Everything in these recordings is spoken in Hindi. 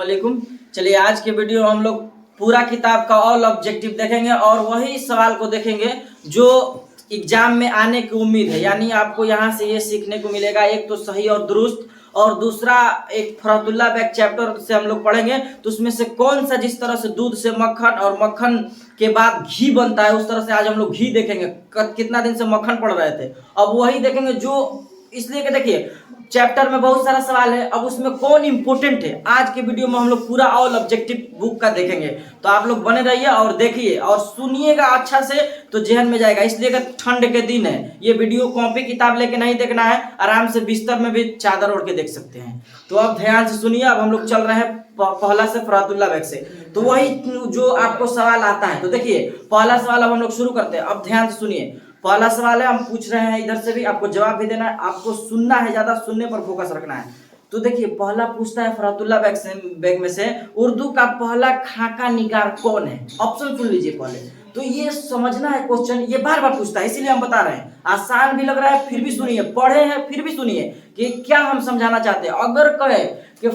वालेकुम। चलिए आज के वीडियो हम लोग पूरा किताब का ऑल ऑब्जेक्टिव देखेंगे और वही सवाल को देखेंगे जो एग्जाम में आने की उम्मीद है। यानी आपको यहाँ से ये सीखने को मिलेगा, एक तो सही और दुरुस्त, और दूसरा एक फरहतुल्लाह बैग चैप्टर से हम लोग पढ़ेंगे तो उसमें से कौन सा, जिस तरह से दूध से मक्खन और मक्खन के बाद घी बनता है उस तरह से आज हम लोग घी देखेंगे। कितना दिन से मक्खन पढ़ रहे थे, अब वही देखेंगे। जो इसलिए कि देखिए चैप्टर में बहुत सारा सवाल है, अब उसमें कौन इंपोर्टेंट है आज के वीडियो में हम लोग पूरा ऑल ऑब्जेक्टिव बुक का देखेंगे। तो आप लोग बने रहिए और देखिए और सुनिएगा अच्छा से, तो जहन में जाएगा। इसलिए कि ठंड के दिन है, ये वीडियो कॉपी किताब लेके नहीं देखना है, आराम से बिस्तर में भी चादर ओढ़ के देख सकते हैं। तो अब ध्यान से सुनिए। अब हम लोग चल रहे हैं पहला से फरहतुल्लाह बैग से, तो वही जो आपको सवाल आता है। तो देखिए पहला सवाल अब हम लोग शुरू करते हैं। अब ध्यान से सुनिए, पहला सवाल है, हम पूछ रहे हैं इधर से भी, आपको जवाब भी देना है, आपको सुनना है, ज्यादा सुनने पर फोकस रखना है। तो देखिए पहला पूछता है फरहतुल्लाह बैग में से उर्दू का पहला खाका निगार कौन है। ऑप्शन सुन लीजिए पहले, तो ये समझना है क्वेश्चन, ये बार बार पूछता है, इसीलिए हम बता रहे हैं। आसान भी लग रहा है फिर भी सुनिए, पढ़े हैं फिर भी सुनिए कि क्या हम समझाना चाहते हैं। अगर कहे कि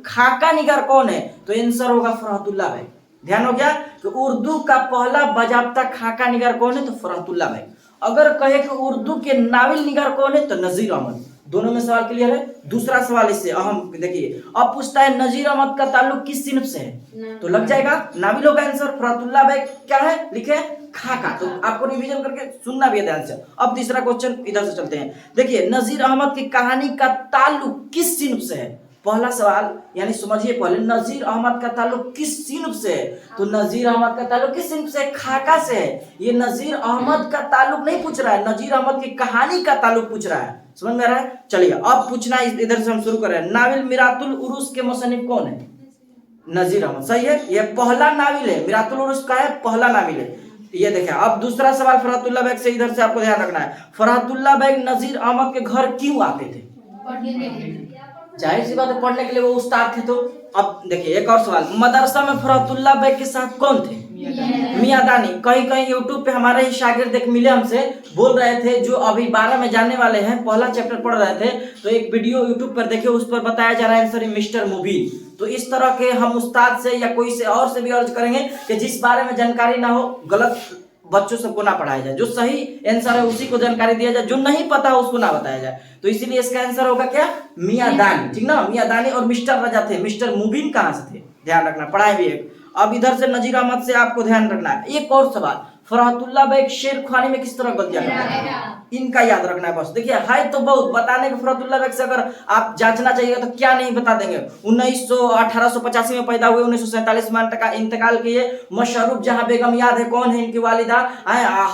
खाका निगार कौन है तो आंसर होगा फरहतुल्लाह बैग। ध्यान हो गया कि उर्दू का पहला बाजाबता खाका निगार कौन है तो फरहतुल्लाह बैग। अगर कहे कि उर्दू के नाविल निगार कौन है तो नजीर अहमद। दोनों में सवाल क्लियर है। दूसरा सवाल इससे अहम देखिए, अब पूछता है नजीर अहमद का ताल्लुक किस सिनफ से है, तो लग जाएगा नाविल होगा आंसर। फरहतुल्लाह बैग क्या है, लिखे खाका। तो आपको रिवीजन करके सुनना भी है ध्यान से। अब तीसरा क्वेश्चन इधर से चलते हैं। देखिए नजीर अहमद की कहानी का ताल्लुक किस सिनफ से है। पहला सवाल यानी समझिए पहले, नजीर अहमद का ताल्लुक किस सिनफ से है, तो नजीर अहमद का ताल्लुक किस सिनफ से है, खाका से है। ये नजीर अहमद का ताल्लुक नहीं पूछ रहा है, नजीर अहमद की कहानी का ताल्लुक पूछ रहा है। समझ में आ रहा है। चलिए अब पूछना इधर से हम शुरू कर रहे हैं। नाविल मिरातुल उरूस के मुसन्निफ कौन है, नजीर अहमद। सही है, ये पहला नाविल है, मिरातुल उरूस का है, पहला नाविल है। ये देखें। अब दूसरा सवाल फरहतुल्लाह बैग से, इधर से आपको ध्यान रखना है। फरहतुल्लाह बैग नजीर अहमद के घर क्यों आते थे, जाहिर सी बात है पढ़ने के लिए, वो उस्ताद थे। तो अब देखिए एक और सवाल, मदरसा में फरहतुल्लाह बैग के साथ कौन थे, मियां दानी। कहीं कहीं यूट्यूब पे हमारे ही शागिर्द एक मिले, हमसे बोल रहे थे जो अभी 12 में जाने वाले हैं, पहला चैप्टर पढ़ रहे थे, तो एक वीडियो यूट्यूब पर देखे, उस पर बताया जा रहा है आंसर मिस्टर मुबीन। तो इस तरह के हम उस्ताद से या कोई से और से भी अर्ज करेंगे कि जिस बारे में जानकारी ना हो, गलत बच्चों सबको ना पढ़ाया जाए, जो सही आंसर है उसी को जानकारी दिया जाए, जो नहीं पता उसको ना बताया जाए। तो इसीलिए इसका आंसर होगा क्या, मियां दानी। ठीक ना, मियां दानी। और मिस्टर रजा थे, मिस्टर मुबीन कहां से थे, ध्यान रखना, पढ़ाए भी एक। अब इधर से नजीर अहमद से आपको ध्यान रखना है। एक और सवाल, फरहतुल्लाह बैग शेर खानी में किस तरह गलतियां करते हैं, इनका याद रखना है बस। देखिए है तो बहुत बताने के, फरहतुल्लाह बैग से अगर आप जांचना चाहिएगा तो क्या नहीं बता देंगे। 1885 में पैदा हुए, 1947 में इंतकाल किए। मशरूफ जहां बेगम याद है कौन है इनकी वालिदा,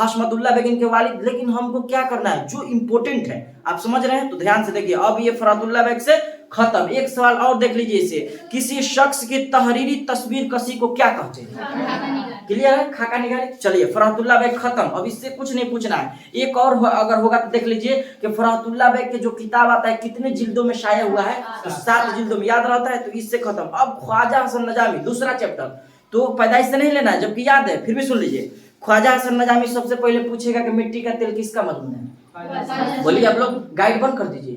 हशमतुल्लाह बेग इनके वालिद। लेकिन हमको क्या करना है, जो इंपोर्टेंट है, आप समझ रहे हैं तो ध्यान से देखिए। अब ये फरहतुल्लाह बैग से खत्म। एक सवाल और देख लीजिए इसे, किसी शख्स की तहरीरी तस्वीर कसी को क्या कहते हैं, क्लियर है, खाका निगारी। चलिए फरहतुल्लाह बैग खत्म, अब इससे कुछ नहीं पूछना है। एक और अगर होगा तो देख लीजिए कि फरहतुल्लाह बैग के जो किताब आता है कितने जिल्दों में शाया हुआ है, तो 7 जिल्दों में याद रहता है, तो इससे खत्म। अब ख्वाजा हसन नजामी दूसरा चैप्टर, तो पैदाइश से नहीं लेना है, जबकि याद है फिर भी सुन लीजिए। ख्वाजा हसन नजामी सबसे पहले पूछेगा कि मिट्टी का तेल किसका मजमून है। बोलिए आप लोग, गाइड बंद कर दीजिए,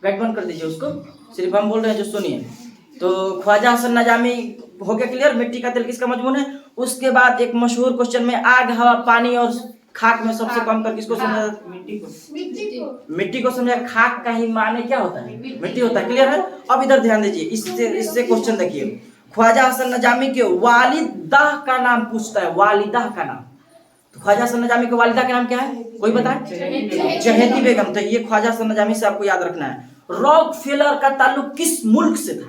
गाइड बंद कर दीजिए उसको, सिर्फ हम बोल रहे हैं जो सुनिए। तो ख्वाजा हसन नजामी हो गया क्लियर, मिट्टी का तेल किसका मजमून है। उसके बाद एक मशहूर क्वेश्चन में आग हवा पानी और खाक में सबसे कम कर किसको समझा, मिट्टी को समझा। खाक का ही माने क्या होता है, मिट्टी होता है, क्लियर है। अब इधर ध्यान दीजिए, इससे क्वेश्चन देखिए। ख्वाजा हसन नजामी के वालिदाह का नाम पूछता है, वालिदाह का नाम। तो ख्वाजा हसन नजामी के वालिदा का नाम क्या है, कोई बताए, चहेती बेगम। तो ये ख्वाजा हसन नजामी से आपको याद रखना है। रॉकफेलर का ताल्लुक किस मुल्क से था,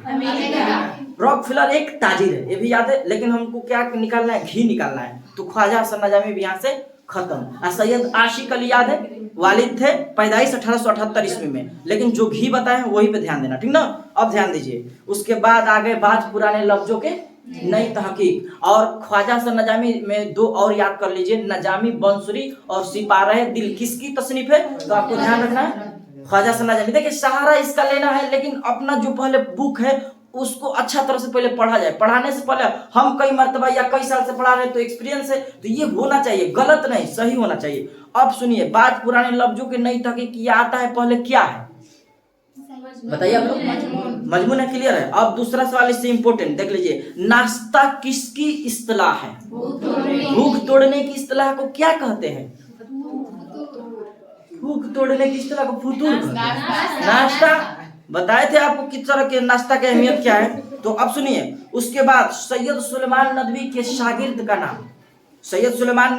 रॉकफेलर एक ताजिर है, ये भी याद है। लेकिन हमको क्या निकालना है, घी निकालना है। तो ख्वाजा हसन नजामी भी यहाँ से खत्म। सैयद आशिक अली याद है, वालिद थे, पैदाइश 1878 ईस्वी में, लेकिन जो घी बताए वही पे ध्यान देना, ठीक ना। अब ध्यान दीजिए, उसके बाद आगे बात पुराने लफ्जों के नई तहकीक। और ख्वाजा हसन नजामी में 2 और याद कर लीजिए, नजामी बंसुरी और सिपारह दिल किसकी तसनीफ है, तो आपको ध्यान रखना है ख्वाजा हसन नजामी। देखिए सहारा इसका लेना है, लेकिन अपना जो पहले बुक है उसको अच्छा तरह से पहले पढ़ा जाए। पढ़ाने से पहले हम कई मर्तबा या कई साल से पढ़ा रहे हैं तो एक्सपीरियंस है, तो ये होना चाहिए, गलत नहीं सही होना चाहिए। अब सुनिए, बात पुराने लफ्जों के नई तहकीक, आता है पहले क्या है, बताइए आप लोग। मजमून है, क्लियर है। अब दूसरा सवाल इससे इंपॉर्टेंट देख लीजिए, नाश्ता किसकी इस्तिलाह है? भूख तोड़ने की इस्तिलाह को क्या कहते हैं? भूख तोड़ने की इस्तिलाह को फुतूर कहते हैं। नाश्ता बताए थे आपको किस तरह के नाश्ता की अहमियत क्या है। तो अब सुनिए, उसके बाद सैयद सुलेमान नदवी के शागिर्द का नाम। सैयद सुलेमान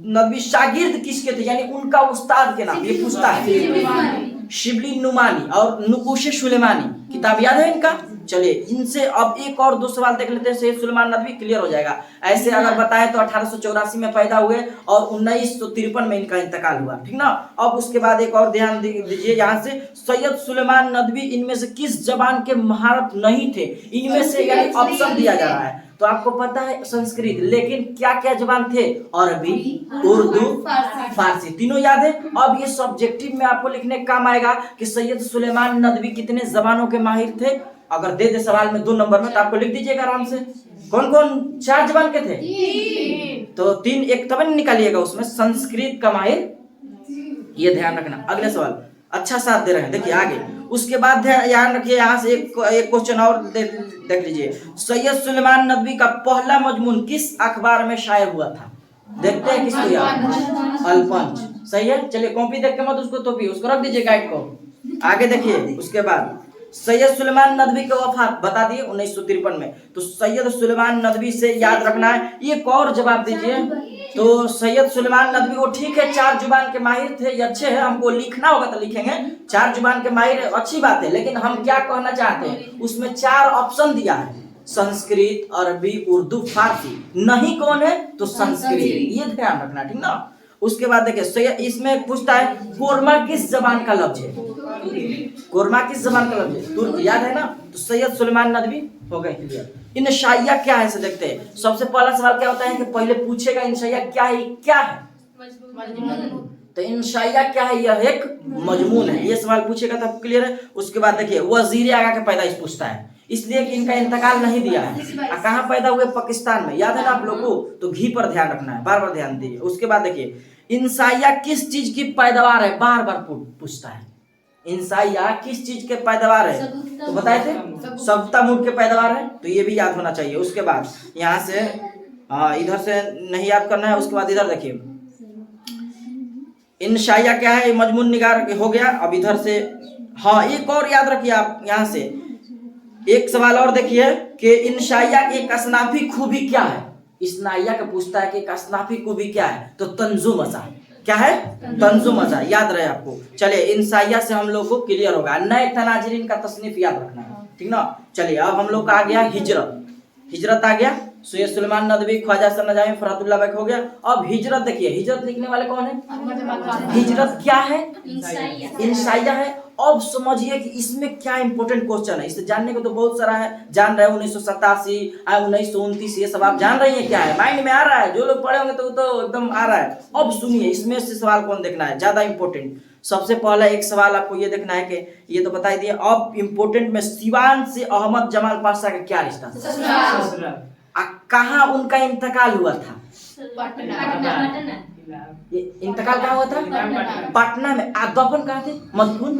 नदवी शागिर्द किसके थे, यानी उनका उस्ताद के नाम ये पूछता है। शिबली नुमानी और नुकूश सुलेमानी किताब याद है इनका। चलिए इनसे अब एक और दो सवाल देख लेते हैं, सैयद सुलेमान नदवी क्लियर हो जाएगा। ऐसे अगर बताए तो 1884 में पैदा हुए और 1953 में इनका इंतकाल हुआ, ठीक ना। अब उसके बाद एक और ध्यान दीजिए यहाँ से, सैयद सुलेमान नदवी इनमें से किस जबान के महारत नहीं थे? इनमें से यानी ऑप्शन दिया जा रहा है। तो आपको पता है संस्कृत, लेकिन क्या क्या जबान थे? अरबी, उर्दू, फारसी, तीनों याद है। अब ये सब्जेक्टिव में आपको लिखने का काम आएगा कि सैयद सुलेमान नदवी कितने जबानों के माहिर थे। अगर दे सवाल में 2 नंबर में तो आपको लिख दीजिएगा आराम से। कौन कौन 4 जबान के थे? तो 3 एक तब निकालिएगा उसमें संस्कृत का माहिर, ये ध्यान रखना। अगले सवाल अच्छा साथ दे रहे हैं, देखिए आगे। उसके बाद ध्यान रखिए, यहाँ से एक क्वेश्चन और देख लीजिए, सैयद सुलेमान नदवी का पहला मजमून किस अखबार में शाये हुआ था? देखते हैं किसको याद। अलपंच, सही है। चलिए कॉपी देख के मत उसको तोपिए, उसको रख दीजिए गाइड को। आगे देखिए, उसके बाद सैयद सुलेमान नदवी की वफात बता दिए 1953 में। तो सैयद सुलेमान नदवी से याद रखना है, एक और जवाब दीजिए। तो सैयद सुलेमान नदवी वो ठीक है 4 जुबान के माहिर थे, ये अच्छे हैं, हमको लिखना होगा तो लिखेंगे 4 जुबान के माहिर, अच्छी बात है। लेकिन हम क्या कहना चाहते हैं, उसमें 4 ऑप्शन दिया है, संस्कृत, अरबी, उर्दू, फारसी। नहीं कौन है? तो संस्कृत, ये ध्यान रखना, ठीक ना। उसके बाद देखिए इसमें पूछता है कोरमा किस जबान का लफ्ज है? कोरमा किस जबान का लफ्ज है? तुर्क, याद है ना। तो सैयद सुलेमान नदवी हो गए क्लियर। इंशाइया क्या है से देखते हैं। सबसे पहला सवाल क्या होता है कि पहले पूछेगा इंशाइया क्या है, क्या है? तो इंशाइया क्या है? यह एक मजमून है, ये सवाल पूछेगा तब क्लियर है। उसके बाद देखिए वजीर आगा के पैदाइश पूछता है, इसलिए कि इनका इंतकाल नहीं दिया है। कहाँ पैदा हुए? पाकिस्तान में, याद है ना आप लोगों को। तो घी पर ध्यान रखना है, बार बार ध्यान दीजिए। उसके बाद देखिए इंसाइया किस चीज की पैदावार है? बार बार पूछता है, इंसाइया किस चीज के पैदावार है? तो बताए थे सब्ता मूड के पैदावार है, तो ये भी याद होना चाहिए। उसके बाद यहाँ से इधर से नहीं याद करना है। उसके बाद इधर देखिए इंशाइया क्या है? मजमून निगार हो गया। अब इधर से एक और याद रखिए आप, यहाँ से एक सवाल और देखिए कि इंशाइया की एक असनाफी खूबी क्या है? इस्नाइया का पूछता है कि एक असनाफी खूबी क्या है? तो तंजुमजा, क्या है? तंजुमजा, याद रहे आपको। चलिए इंसाइया से हम लोग को क्लियर होगा। नए तनाजरीन का तसनीफ याद रखना है, ठीक ना। चलिए अब हम लोग का आ गया हिजरत आ गया। सैयद सुलेमान नदवी, ख्वाजा सनजामी, फरहतुल्लाह बैक हो गया। अब हिजरत देखिए, हिजरत लिखने वाले कौन है? हिजरत क्या है? इंसाइया है। अब समझिए कि इसमें क्या इंपॉर्टेंट क्वेश्चन है, इसे जानने को तो बहुत सारा है। जान रहे हैं 1987, 1929, ये सब आप जान रही हैं क्या है, माइंड में आ रहा है। जो लोग पढ़े होंगे तो एकदम आ रहा है। अब सुनिए इसमें से सवाल कौन देखना है ज्यादा इंपॉर्टेंट। सबसे पहला एक सवाल आपको ये देखना है कि ये तो बता दिए। अब इंपॉर्टेंट में सिवान से अहमद जमाल पाशा का क्या रिश्ता था? कहाँ उनका इंतकाल हुआ था? इंतकाल कहाँ हुआ था? पटना में। दफन कहाँ थे? मदफून।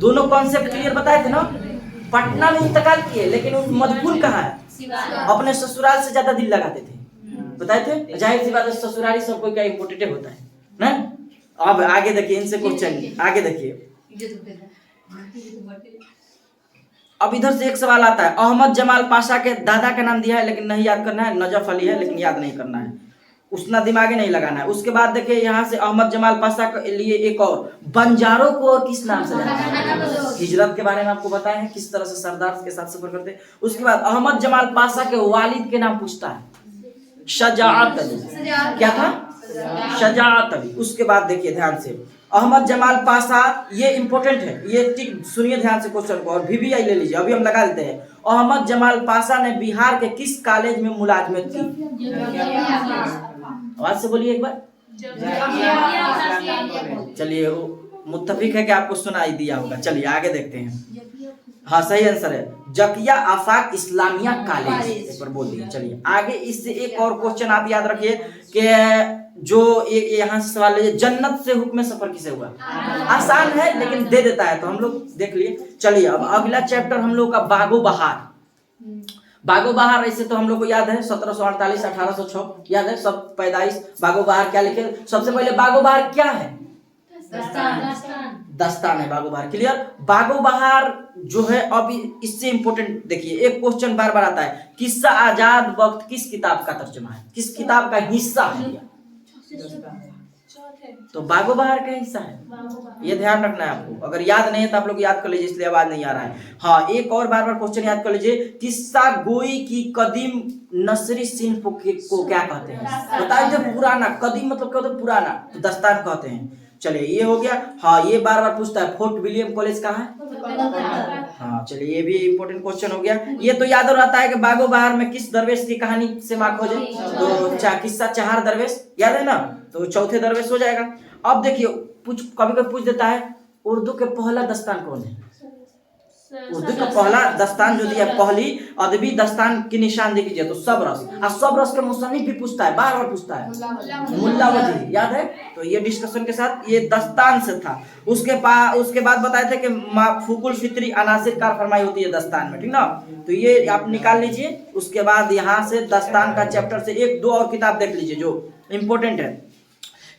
दोनों कॉन्सेप्ट क्लियर बताए थे ना। पटना में इंतकाल किए, लेकिन मदफून कहाँ है? अपने ससुराल से ज्यादा दिल लगाते थे, बताए थे। जाहिर सी बात है ससुराली सब कोई का इम्पोर्टेंट होता है ना। अब आगे देखिए, इनसे क्वेश्चन आगे देखिए। अब इधर से एक सवाल आता है, अहमद जमाल पाशा के दादा का नाम दिया है लेकिन नहीं याद करना है। नजफ अली है लेकिन याद नहीं करना है, उतना दिमागे नहीं लगाना है। उसके बाद देखिए यहाँ से अहमद जमाल पाशा के लिए एक और, बंजारों को किस नाम से जाना है? हिजरत के बारे में आपको बताया है, किस तरह से सरदार के साथ सफर करते हैं। उसके बाद अहमद जमाल पाशा के वालिद के नाम पूछता है, शजाअत अली। क्या था? शजाअत अली। उसके बाद देखिए ध्यान से, अहमद जमाल पाशा, ये इंपॉर्टेंट है, ये ठीक सुनिए ध्यान से क्वेश्चन को। और VVI ले लीजिए, अभी हम लगा लेते हैं। अहमद जमाल पाशा ने बिहार के किस कॉलेज में मुलाजमत की? आवाज से बोलिए एक बार। चलिए मुत्तफिक है कि आपको सुनाई दिया होगा। चलिए आगे देखते हैं। हाँ सही आंसर है, जकिया आफाक इस्लामिया कॉलेज, एक बार बोल दिया। चलिए आगे इससे एक और क्वेश्चन आप याद रखिए कि जो ये यहाँ से सवाल लीजिए, जन्नत से हुक्म सफर किसे हुआ? आसान है लेकिन दे देता है, तो हम लोग देख लिए। चलिए अब अगला चैप्टर हम लोग का बागो बहार। बागो बहार ऐसे तो हम लोग को याद है 1748 1806 याद है सब पैदाइश। बागो बहार क्या लिखे? सबसे पहले बागो बहार क्या है? दस्तान है बागो बहार। क्लियर? बागो बहार जो है, अब इससे इंपोर्टेंट देखिए, एक क्वेश्चन बार बार आता है, किस्सा आजाद वक्त किस किताब का तर्जुमा है? किस किताब का हिस्सा है? तो बागो बहार का हिस्सा है, ये ध्यान रखना है आपको। अगर याद नहीं है तो आप लोग याद कर लीजिए, इसलिए आवाज नहीं आ रहा है। हाँ, एक और बार बार क्वेश्चन याद कर लीजिए, किस्सा गोई की कदीम नसरी सिंह को क्या कहते हैं? बताइए। जब पुराना, कदीम मतलब क्या होता है? पुराना, तो दस्तान कहते हैं। चलिए ये हो गया। हाँ, ये बार बार पूछता है, फोर्ट विलियम कॉलेज कहाँ है? हाँ चलिए, ये भी इंपोर्टेंट क्वेश्चन हो गया। ये तो याद रहता है कि बागो बहार में किस दरवेश की कहानी से मार्क हो जाए, तो किस्सा चार दरवेश, याद है ना? तो चौथे दरवेश हो जाएगा। अब देखिए, कभी कभी पूछ देता है, उर्दू के पहला दस्तान कौन है? उर्दू का पहला दस्तान जो दिया, पहली अदबी दस्तान की निशान दीजिए, तो सबरस। और सबरस के मुसन्निफ भी पूछता है, बार बार पूछता है, मुल्ला वजीर, याद है? तो ये डिस्कशन के साथ ये दस्तान से था। उसके बाद बताए थे कि फुकुल फित्री अनासिर कार फरमाई होती है दस्तान में, ठीक ना? तो ये आप निकाल लीजिए। उसके बाद यहाँ से दस्तान का चैप्टर से एक दो और किताब देख लीजिए जो इम्पोर्टेंट है।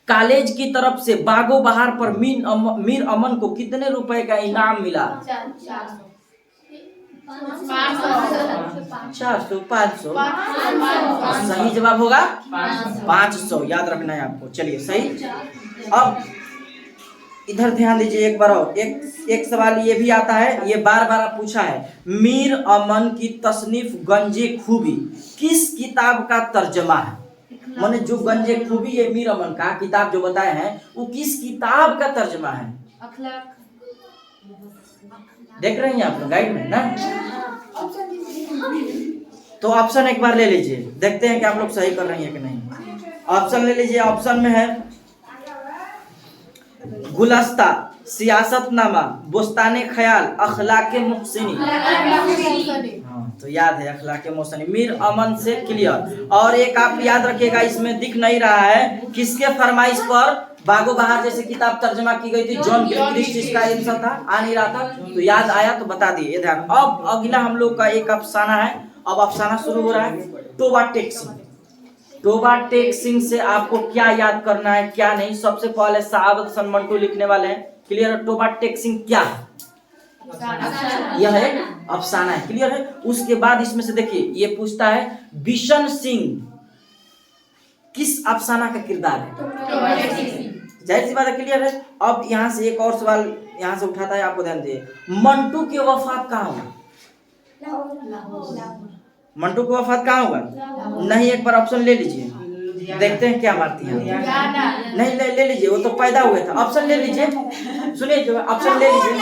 कॉलेज की तरफ से बागो बहार पर मीर अमन को कितने रुपए का इनाम मिला? 400 500? सही जवाब होगा 500, याद रखना है आपको। चलिए सही। अब इधर ध्यान दीजिए एक बार और, एक सवाल ये भी आता है, ये बार बार पूछा है, मीर अमन की तसनीफ गंजे खूबी किस किताब का तर्जमा है? मैंने जो गंजे खूबी है मीर अमन का किताब जो बताए हैं, वो किस किताब का तर्जमा है? देख रहे हैं आप लोग गाइड में ना? तो ऑप्शन एक बार ले लीजिए, देखते हैं कि आप लोग सही कर रही हैं कि नहीं। ऑप्शन ले लीजिए। ऑप्शन में है गुलस्ता, सियासतनामा, बोस्ताने ख्याल, अखलाके मुहसिनी। तो याद है अखलाके मुहसिनी, मीर अमन से क्लियर। और एक आप याद रखिएगा, इसमें दिख नहीं रहा है, किसके फरमाइश पर बागो बहार जैसे किताब तर्जमा की गई थी? जॉन क्रिस्ट इसका आंसर था, आ नहीं रहा था, तो याद आया तो बता दिए ध्यान। अब अगला हम लोग का एक अफसाना है। अब अफसाना शुरू हो रहा है, टोबा टेक सिंह। टोबा टेक सिंह से आपको क्या याद करना है क्या नहीं? सबसे पहले सआदत सन मंटू लिखने वाले हैं, क्लियर है? टोबा टेक सिंह क्या है? यह एक अफसाना है, क्लियर है? उसके बाद इसमें से देखिए, ये पूछता है बिशन सिंह किस अफसाना का किरदार है? जाहिर सी बात है, क्लियर है? अब यहाँ से एक और सवाल यहाँ से उठाता है, आपको ध्यान दिए, मंटू की वफात कहाँ हुआ? मंटू की वफात कहाँ हुआ? नहीं, एक बार ऑप्शन ले लीजिए, देखते हैं क्या मारती है। नहीं, ले लीजिए, वो तो पैदा हुए था। ऑप्शन ले लीजिए, सुनिए जो ऑप्शन ले लीजिए।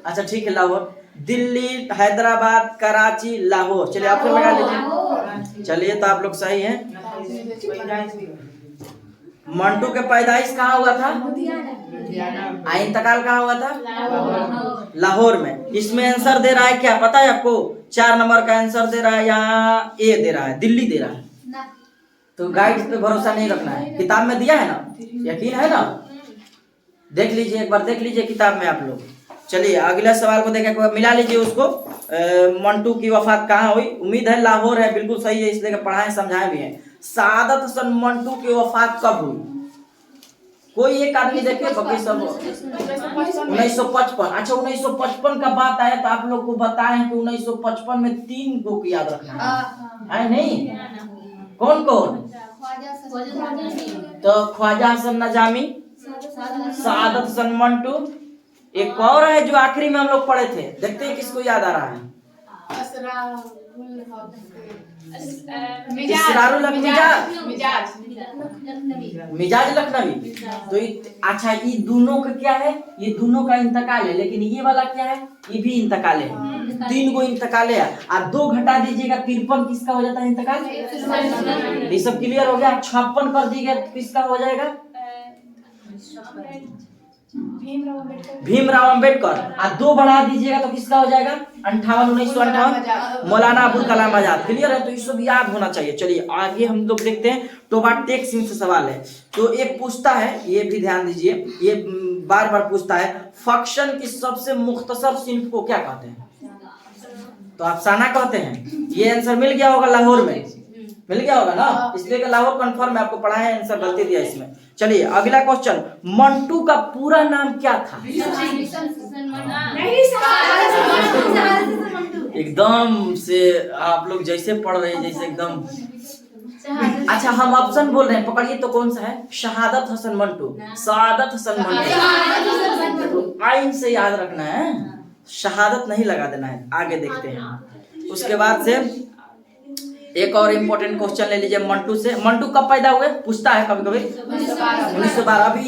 अच्छा ठीक है, लाहौर, दिल्ली, हैदराबाद, कराची, लाहौर। चलिए ऑप्शन लगा लीजिए। चलिए तो आप लोग सही हैं। मंटू के पैदाइश कहाँ हुआ था? इंतकाल कहाँ हुआ था? लाहौर में। इसमें आंसर दे रहा है क्या पता है आपको? 4 नंबर का आंसर दे रहा है, यहाँ ए दे रहा है, दिल्ली दे रहा है। तो गाइड पे भरोसा नहीं रखना है, किताब में दिया है ना, यकीन है ना? देख लीजिए, एक बार देख लीजिए किताब में आप लोग। चलिए अगला सवाल को देखें, मिला लीजिए उसको। मंटू की वफात कहाँ हुई? उम्मीद है लाहौर है, बिल्कुल सही है, इसलिए पढ़ाए समझाए भी हैं। सआदत सन मंटू की वफात कब हुई? कोई एक आदमी देखिए, बाकी सब 1955। अच्छा 1955 का बात आया तो आप लोग को बताएं कि 1955 में 3 को याद रखना है नहीं? कौन कौन? तो ख्वाजा हसन नजामी, सआदत सन मंटू, एक और है जो आखिरी में हम लोग पढ़े थे, देखते हैं किसको याद आ रहा है। मिजाज लखनवी। तो अच्छा, ये दोनों का क्या है? ये दोनों का इंतकाल है, लेकिन ये वाला क्या है? ये भी इंतकाल है। 3 को इंतकाल है, और 2 घटा दीजिएगा 53 किसका हो जाता है इंतकाल? ये सब क्लियर हो गया। 56 कर दीजिएगा किसका हो जाएगा? भीमराव अंबेडकर। और 2 बढ़ा दीजिएगा तो किसका हो जाएगा 1958 मौलाना अबुल कलाम आजाद। क्लियर है, तो ये सब याद होना चाहिए। चलिए आगे हम लोग देखते हैं। टोबाटेक सिंह से सवाल है, तो एक पूछता है, ये भी ध्यान दीजिए, ये बार बार पूछता है, फक्शन की सबसे मुख्तसर सिंफ को क्या कहते हैं? तो अफसाना कहते हैं। ये आंसर मिल गया होगा लाहौर में, मिल गया होगा ना, इसलिए लाहौर कंफर्म है, आपको पढ़ा है, आंसर गलती दिया इसमें। चलिए अगला क्वेश्चन, मंटू का पूरा नाम क्या था? एकदम से आप लोग जैसे पढ़ रहे हैं जैसे एकदम। अच्छा हम ऑप्शन बोल रहे हैं, पकड़िए तो कौन सा है? शहादत हसन मंटू, सादत हसन मंटू। आइन से याद रखना है, शहादत नहीं लगा देना है। आगे देखते हैं। उसके बाद से एक और इम्पोर्टेंट क्वेश्चन ले लीजिए मंटू से। मंटू कब पैदा हुए पूछता है कभी कभी 1912। अभी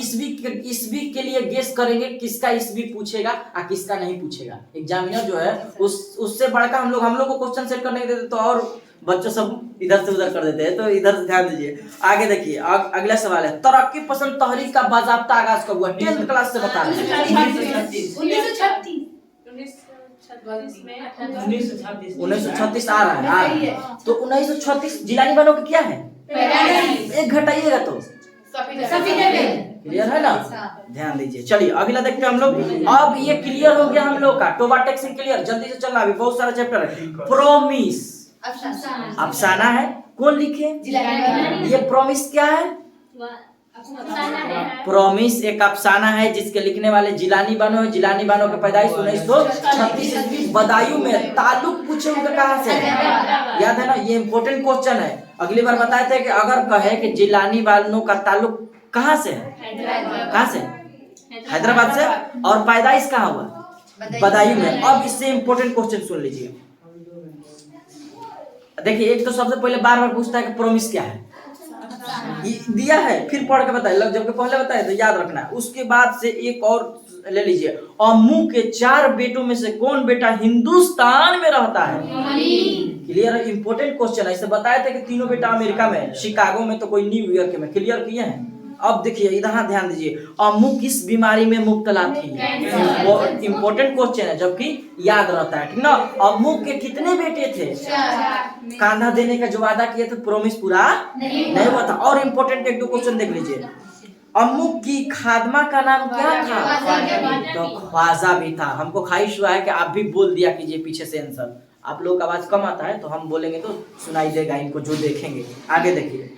ईस्वी के लिए गेस करेंगे किसका ईस्वी पूछेगा और किसका नहीं पूछेगा। एग्जामिनर जो है उससे बढ़कर हम लोग को क्वेश्चन सेट करने देते तो और बच्चों सब इधर से उधर कर देते हैं, तो इधर से ध्यान दीजिए। आगे देखिए अगला सवाल है, तरक्की पसंद तहरीक का बाज़ाब्ता आगाज कब हुआ? 10th क्लास से बता रहे हैं। 1936 आ रहा है। तो 1936 जिलानी बानो का क्या है? एक घटाइएगा तो क्लियर है ना, ध्यान दीजिए। चलिए अगला देखते हैं हम लोग। अब ये क्लियर हो गया हम लोग का टोबाटेक सिंह क्लियर। जल्दी से चलना, अभी बहुत सारा चैप्टर है। प्रोमिस अफसाना है, कौन लिखे? ये प्रोमिस क्या है? प्रोमिस एक अफसाना है जिसके लिखने वाले जिलानी बानो है। जिलानी बानो की पैदाइश 1936 ईस्वी बदायूं में। ताल्लुक पूछे उनका कहाँ से है? याद है ना, ये इंपॉर्टेंट क्वेश्चन है। अगली बार बताए थे कि अगर कहे कि जिलानी बानो का ताल्लुक कहाँ से है, कहाँ से? हैदराबाद से। और पैदाइश कहाँ हुआ? बदायूं में। अब इससे इंपॉर्टेंट क्वेश्चन सुन लीजिए। देखिए एक तो सबसे पहले बार बार पूछता है कि प्रोमिस क्या है, दिया है, फिर पढ़ के बताए, जबकि पहले बताए तो याद रखना है। उसके बाद से एक और ले लीजिए, अम्मू के 4 बेटों में से कौन बेटा हिंदुस्तान में रहता है? क्लियर है, इंपॉर्टेंट क्वेश्चन है। इसे बताए थे कि तीनों बेटा अमेरिका में, शिकागो में तो कोई न्यूयॉर्क में। क्लियर किए हैं। अब देखिए इधर ध्यान दीजिए, अम्मू किस बीमारी में मुब्तला थी? इंपॉर्टेंट क्वेश्चन है, जबकि याद रहता है, ठीक ना। अम्मू के कितने बेटे थे? कांधा देने का जो वादा किए थे प्रोमिस पूरा नहीं हुआ था। और इम्पोर्टेंट 1-2 क्वेश्चन देख लीजिए। अम्मू की खादमा का नाम क्या था? तो ख्वाजा भी था। हमको ख्वाहिश हुआ है कि आप भी बोल दिया कीजिए पीछे से आंसर। आप लोग का आवाज कम आता है तो हम बोलेंगे तो सुनाई देगा इनको जो देखेंगे। आगे देखिए,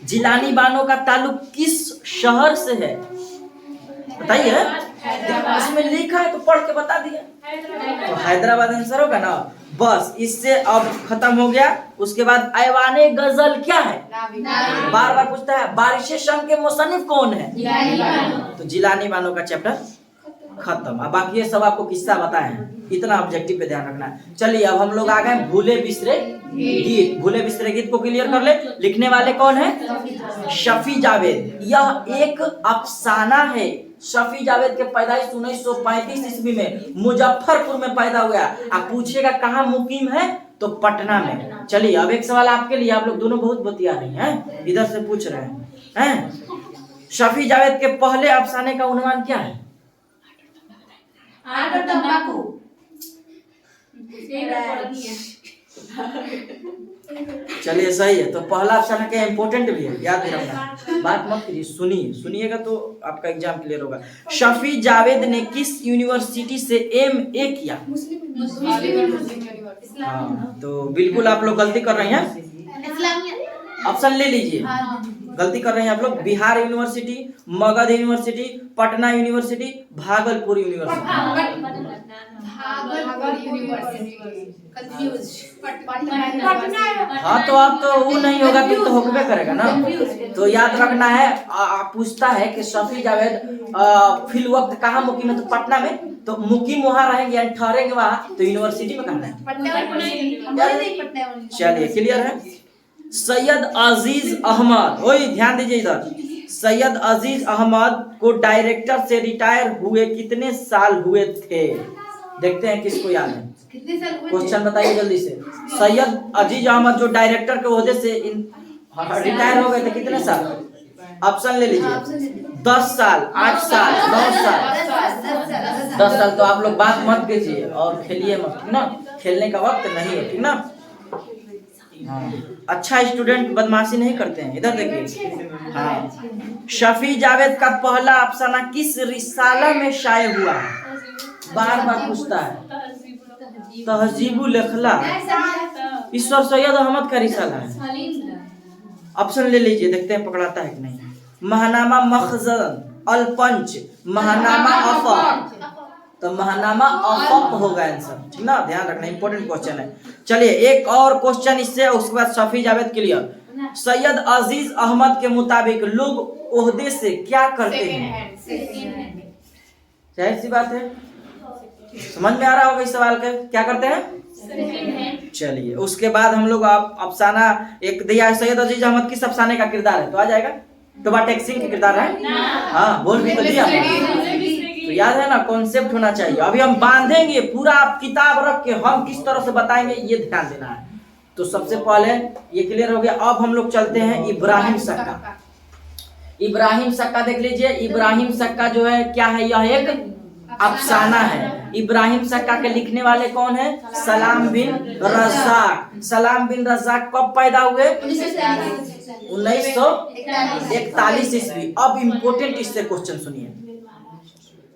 जिलानी बानो का ताल्लुक किस शहर से है? बताइए, इसमें लिखा है तो पढ़ के बता दिया। तो हैदराबाद आंसर होगा ना। बस इससे अब खत्म हो गया। उसके बाद ऐवाने गजल क्या है? बार बार पूछता है। बारिशे शम के मुसन्निफ कौन है? तो जिलानी बानो का चैप्टर खत्म। अब बाकी ये सब आपको किस्सा बताए हैं, इतना ऑब्जेक्टिव पे ध्यान रखना है। चलिए अब हम लोग आ गए भूले बिसरे गीत। भूले बिसरे गीत को क्लियर कर ले। लिखने वाले कौन है? शफी जावेद। यह एक अफसाना है। शफी जावेद के पैदाइश 1935 ईस्वी में मुजफ्फरपुर में पैदा हुआ। आप पूछेगा कहाँ मुकीम है? तो पटना में। चलिए अब एक सवाल आपके लिए, आप लोग दोनों बहुत बतिया रही हैं, इधर से पूछ रहे हैं। शफी जावेद के पहले अफसाने का उन्वान क्या है? चलिए सही है। तो पहला अफसाना क्या इंपॉर्टेंट भी है, याद भी रखना। बात मत करिए, सुनिएगा तो आपका एग्जाम क्लियर होगा। शफी जावेद ने किस यूनिवर्सिटी से MA किया? हाँ, तो बिल्कुल आप लोग गलती कर रहे हैं। ऑप्शन ले लीजिए। गलती कर रहे हैं आप लोग। Bihar university, Magadh university, Patna university, Bhagalpur university. हाँ तो अब तो वो नहीं होगा तो होगा करेगा ना। तो याद रखना है, पूछता है कि शफी जावेद फिल वक्त कहाँ मुकीम है? तो पटना में। तो मुकीम वहाँ रहेंगे यानी ठहरेंगे वहाँ, तो यूनिवर्सिटी में कहना है। चलिए क्लियर है। सैयद अजीज अहमद, ओए ध्यान दीजिए इधर। सैयद अजीज अहमद को डायरेक्टर से रिटायर हुए कितने साल हुए थे? देखते हैं किसको याद है। क्वेश्चन बताइए जल्दी से। सैयद अजीज अहमद जो डायरेक्टर के ओहदे से रिटायर हो गए थे, कितने साल? ऑप्शन ले लीजिए। 10 साल, 8 साल, 9 साल। 10 साल तो आप लोग बात मत कीजिए और खेलिए मत, ठीक ना। खेलने का वक्त नहीं है, ठीक ना। हाँ, अच्छा स्टूडेंट बदमाशी नहीं करते हैं। इधर देखिए। हाँ, शफी जावेद का पहला अफसाना किस रिसाला में शाये हुआ है? बार बार पूछता है। तहजीबुल अखलाक ईश्वर सैयद अहमद का रिसाला है। ऑप्शन ले लीजिए, देखते हैं पकड़ाता है कि नहीं। महानामा मखज़न, अल पंच, महानामा अफक। तो महानामा अफक होगा आंसर, ठीक ना। ध्यान रखना, इंपॉर्टेंट क्वेश्चन है। चलिए एक और क्वेश्चन इससे, उसके बाद शफी जावेद क्लियर। सैयद अजीज अहमद के मुताबिक लोग ओहदे से क्या करते हैं? जाहिर सी बात है, समझ में आ रहा होगा इस सवाल का, क्या करते हैं। चलिए उसके बाद हम लोग अफसाना एक दिया है, सैयद अजीज अहमद किस अफसाने का किरदार है? तो आ जाएगा टोबा टैक्सिंग के किरदार है। हाँ, बोल भी तो दिया, तो याद है ना, कॉन्सेप्ट होना चाहिए। अभी हम बांधेंगे पूरा, आप किताब रख के हम किस तरह से बताएंगे ये ध्यान देना है। तो सबसे पहले ये क्लियर हो गया। अब हम लोग चलते हैं इब्राहिम सक्का। इब्राहिम सक्का देख लीजिए। इब्राहिम सक्का जो है क्या है? यह एक अफसाना है। इब्राहिम सक्का के लिखने वाले कौन है? सलाम बिन रज़ाक। सलाम बिन रज़ाक कब पैदा हुए? 1941 ईस्वी। अब इम्पोर्टेंट इससे क्वेश्चन सुनिए।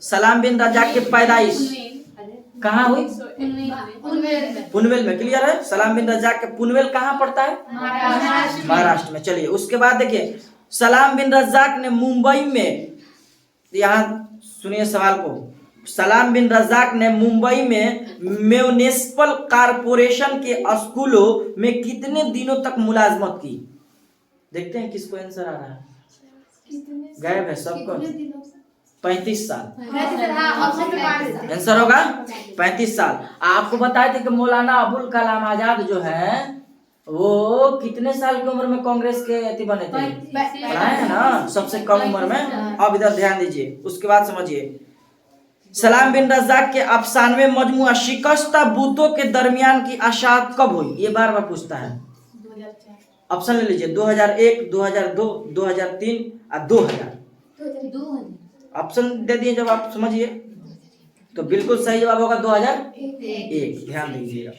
सलाम बिन रज़ाक की पैदाइश कहाँ हुई? पुनवेल में। क्लियर है? सलाम बिन रज़ाक के पुनवेल कहाँ पड़ता है? महाराष्ट्र में। चलिए उसके बाद देखिए, सलाम बिन रज़ाक ने मुंबई में, यहाँ सुनिए सवाल को, सलाम बिन रज़ाक ने मुंबई में म्युनिसिपल कारपोरेशन के स्कूलों में कितने दिनों तक मुलाजमत की? देखते हैं किसको आंसर आ रहा है। गायब है सबको। 35 साल आंसर होगा। 35 साल। आपको बताए थे कि मौलाना अबुल कलाम आजाद जो है वो कितने साल की उम्र में कांग्रेस के अति बने थे? पढ़ाए है ना, सबसे कम उम्र में। अब इधर ध्यान दीजिए, उसके बाद समझिए। सलाम बिन रज़ाक के अफसानवे मजमुआ शिकस्ता बूतों के दरमियान की अशात कब हुई? ये बार बार पूछता है। ऑप्शन ले लीजिए। 2001, 2002, 2003 और 2000। ऑप्शन दे दिए जब आप समझिए तो बिल्कुल सही जवाब होगा 2001। ध्यान दीजिएगा।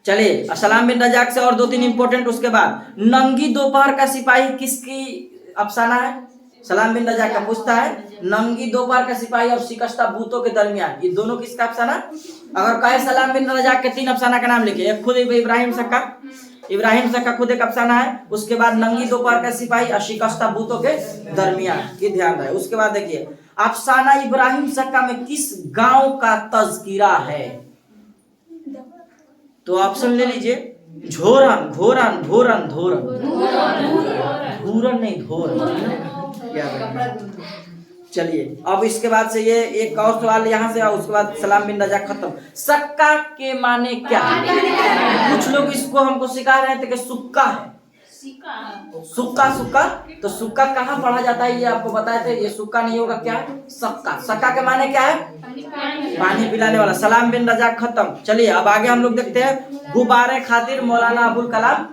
चलिए सलाम बिन रज़ाक से और 2-3 इंपोर्टेंट। उसके बाद नंगी दोपहर का सिपाही किसकी अफसाना है? सलाम बिन रज़ाक का पूछता है नंगी दोपहर का सिपाही और शिकस्ता बूतों के दरमियान, ये दोनों किसका अफसाना? अगर कहे सलाम बिन रज़ाक के 3 अफसाना का नाम लिखिए। एक खुद इब्राहिम सक्का, इब्राहिम सक्का खुद एक अफसाना है। उसके बाद नंगी दोपहर का सिपाही और शिकस्ता बूतों के दरमियान, ये ध्यान रहे। उसके बाद देखिए अफसाना इब्राहिम सक्का में किस गांव का तज़किरा है? तो ऑप्शन ले लीजिए। झोरन, घोरन, धोरन, धोरन। धूरन नहीं, धोरन। चलिए अब इसके बाद से ये एक और सवाल यहाँ से, उसके बाद सलाम बिन रज़ाक खत्म। सक्का के माने क्या? कुछ लोग इसको हमको सिखा रहे थे कि सुक्का है। सुक्का, सुक्का तो सुक्का कहाँ पढ़ा जाता है ये आपको बताए थे। ये सुक्का नहीं होगा, क्या सक्का। सक्का के माने क्या है? पानी पिलाने वाला। सलाम बिन रज़ाक खत्म। चलिए अब आगे हम लोग देखते हैं। गुब्बारे खातिर मौलाना अबुल कलाम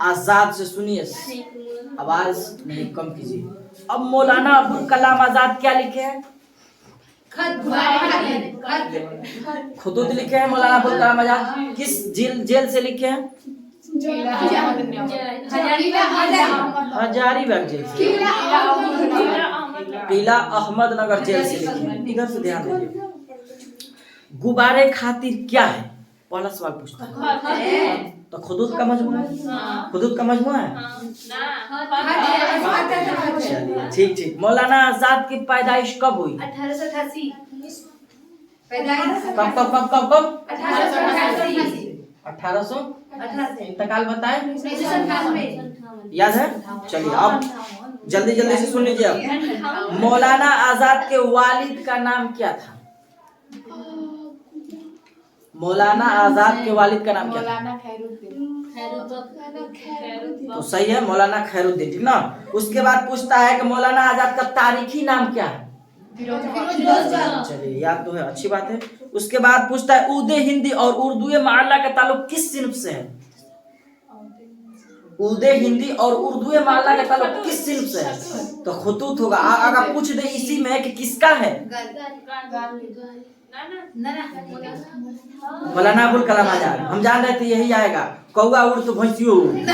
आजाद से सुनिए, आवाज नहीं कम कीजिए। अब मौलाना अबुल कलाम आजाद क्या लिखे हैं? खुतूत लिखे हैं मौलाना अबुल कलाम आजाद। किस जेल से लिखे हैं? हजारीबाग जेल से। किला अहमदनगर जेल से लिखे हैं। इधर से ध्यान दीजिए। गुब्बारे खातिर क्या है? पहला सवाल पूछता है तो खुदूत का मजमुआ है। खुदूत का मजमुआ है। चलिए ठीक ठीक। मौलाना आजाद की पैदाइश कब हुई? 1888। कब कब कब कब कब? 1888। इंतकाल बताए? 1998। याद है? चलिए अब जल्दी जल्दी से सुन लीजिए। अब मौलाना आजाद के वालिद का नाम क्या था? मौलाना आजाद के वालिद का नाम क्या था? मौलाना खैरुद्दीन। तो सही है, मौलाना खैरुद्दीन, ठीक ना। उसके बाद पूछता है कि मौलाना आजाद का तारीखी नाम क्या है? चलिए याद तो है, अच्छी बात है। उसके बाद पूछता है उर्दू हिंदी और उर्दू माला का ताल्लुक किस सिन्फ से है? उर्दू हिंदी और उर्दू माला का ताल्लुक किस सिल्क से है? तो खुतूत होगा। अगर पूछ दे इसी में कि किसका है, मौलाना अबुल कलाम आजाद, हम जान रहे थे यही आएगा। कौआ उड़ तो भैंसियो उड़।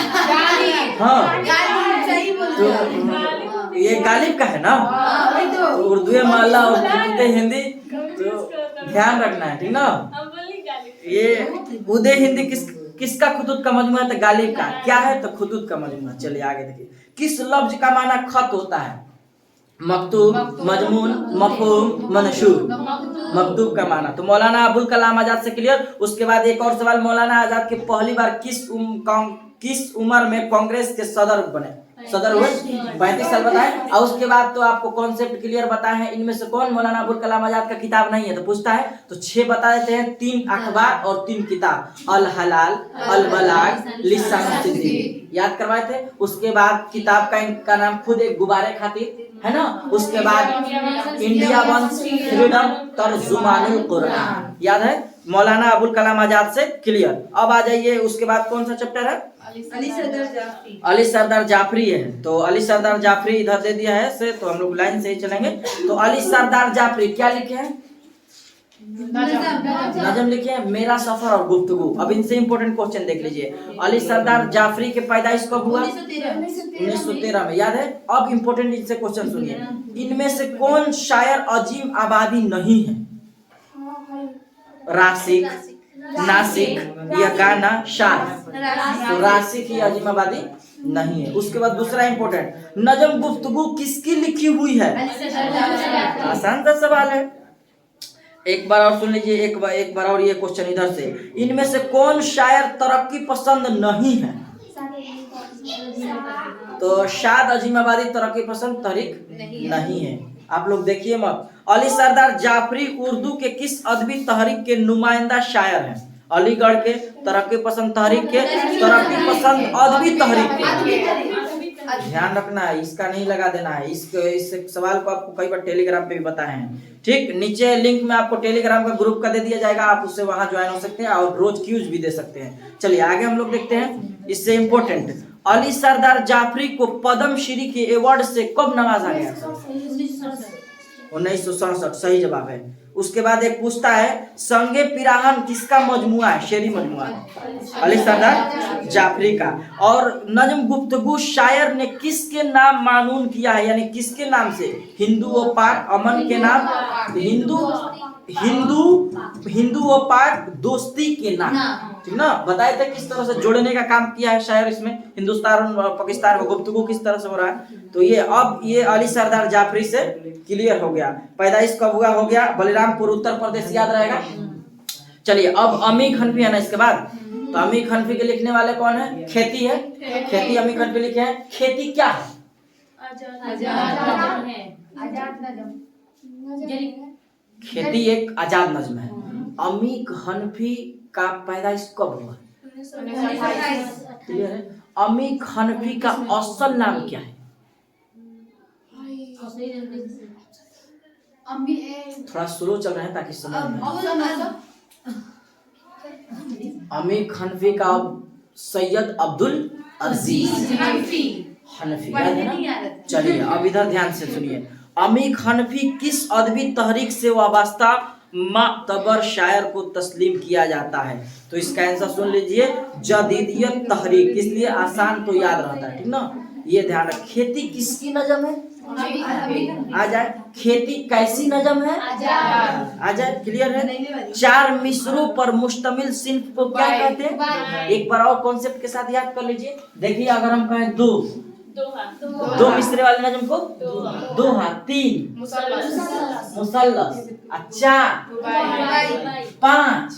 हाँ तो ये गालिब का है ना, तो उर्दू माला और खुतूत हिंदी तो ध्यान रखना है, ठीक ना। ये उर्दू हिंदी किसका खुतूत का मजमूआ है? तो गालिब का। क्या है? तो खुतूत का मजमूआ। चलिए आगे देखिए। किस लफ्ज का माना खत होता है? मकतूब, मजमून, मफहूम, मंशूर। मकतूब का माना। तो मौलाना अबुल कलाम आजाद से क्लियर। उसके बाद एक और सवाल, मौलाना आजाद के पहली बार किस उम्र में कांग्रेस के सदर बने? सदर हुए 35 साल बताए। और उसके बाद तो आपको कॉन्सेप्ट क्लियर बताए हैं। इनमें से कौन मौलाना अबुल कलाम आजाद का किताब नहीं है? तो पूछता है तो 6 बता देते हैं। 3 अखबार और 3 किताब, अल हलाल, अल बलाग, लिसान सिद्दीकी, याद करवाए थे। उसके बाद किताब का इनका नाम खुद एक गुब्बारे खातिर है ना। उसके बाद India once freedom Tarjumanul Quran, याद है। मौलाना अबुल कलाम आजाद से क्लियर। अब आ जाइए उसके बाद कौन सा चैप्टर है? अली सरदार जाफरी है। तो अली सरदार जाफरी इधर दे दिया है से, तो हम लोग लाइन से ही चलेंगे। तो अली सरदार जाफरी क्या लिखे हैं? नजम लिखे हैं, मेरा सफर और गुफ्तगू। अब इनसे इंपॉर्टेंट क्वेश्चन देख लीजिए। अली सरदार जाफरी के पैदाइश कब हुआ? 1913 में, याद है। अब इंपॉर्टेंट इनसे क्वेश्चन सुनिए। इनमें से कौन शायर अजीम आबादी नहीं है? राशिक, नासिक या गाना शार। तो राशिक ही अजीम आबादी नहीं है। उसके बाद दूसरा इंपॉर्टेंट, नजम गुफ्तगू किसकी लिखी हुई है? आसान सा सवाल है, एक बार और सुन लीजिए। एक बार और ये क्वेश्चन इधर से। इनमें से कौन शायर तरक्की पसंद नहीं है? तो शाद अजीमाबादी तरक्की पसंद तहरीक नहीं है। आप लोग देखिए मत। अली सरदार जाफरी उर्दू के किस अदबी तहरीक के नुमाइंदा शायर हैं? अलीगढ़ के तरक्की पसंद तहरीक के, तरक्की पसंद अदबी तहरीक के। ध्यान रखना है, इसका नहीं लगा देना है। इस सवाल को आपको कई बार टेलीग्राम पे भी बताए हैं, ठीक। नीचे लिंक में आपको टेलीग्राम का ग्रुप का दे दिया जाएगा, आप उससे वहां ज्वाइन हो सकते हैं और रोज क्यूज भी दे सकते हैं। चलिए आगे हम लोग देखते हैं। इससे इंपॉर्टेंट, अली सरदार जाफरी को पद्मश्री के अवार्ड से कब नवाजा गया? 1967, सही जवाब है। उसके बाद एक पूछता है, संगे पिराहन किसका मजमुआ है? शेरी मजमुआ, अली सरदार जाफरी का। और नजम गुफ्तगू शायर ने किसके नाम मानून किया है? यानी किसके नाम से? हिंदू व पाक अमन के नाम, हिंदू व पाक दोस्ती के नाम, ठीक ना। बताए थे किस तरह से जोड़ने का काम किया है शायर इसमें, हिंदुस्तान और पाकिस्तान में गुफ्तगू किस तरह से हो रहा है। तो ये अब ये अली सरदार जाफरी से क्लियर हो गया। पैदाइश कब हुआ? हो गया बलिरामपुर, उत्तर प्रदेश, याद रहेगा। चलिए अब अमीर हनफी है ना इसके बाद। तो अमीर हनफी के लिखने वाले कौन है? खेती है, खेती अमीर हनफी लिखे हैं। खेती क्या है? खेती एक आजाद नज्म है। अमीर हनफी का पैदाइश कब हुआ? क्लियर है। अमीर हनफी का असल नाम क्या है? थोड़ा स्लो चल रहे हैं ताकि समझ में। अमीर हनफी का सैयद अब्दुल अजीज हनफी, याद है ना। चलिए अब इधर ध्यान से सुनिए। अमीर हनफी किस अदबी तहरीक से वाबस्ता मातबर शायर को तस्लीम किया जाता है? तो इसका आंसर सुन लीजिए, जदीदियत तहरीक। इसलिए आसान तो याद रहता है, ठीक ना। ये ध्यान रख। खेती किसकी नजम है? आ जाए। खेती कैसी नजम है? आ जाए, क्लियर है। 4 मिसरों पर मुश्तमिल सिंफ को क्या कहते हैं? एक बार और कॉन्सेप्ट के साथ याद कर लीजिए। देखिए अगर हम कहें दो मिसरे वाले नजम को दोहा, 3 मुसल्लस, 4 5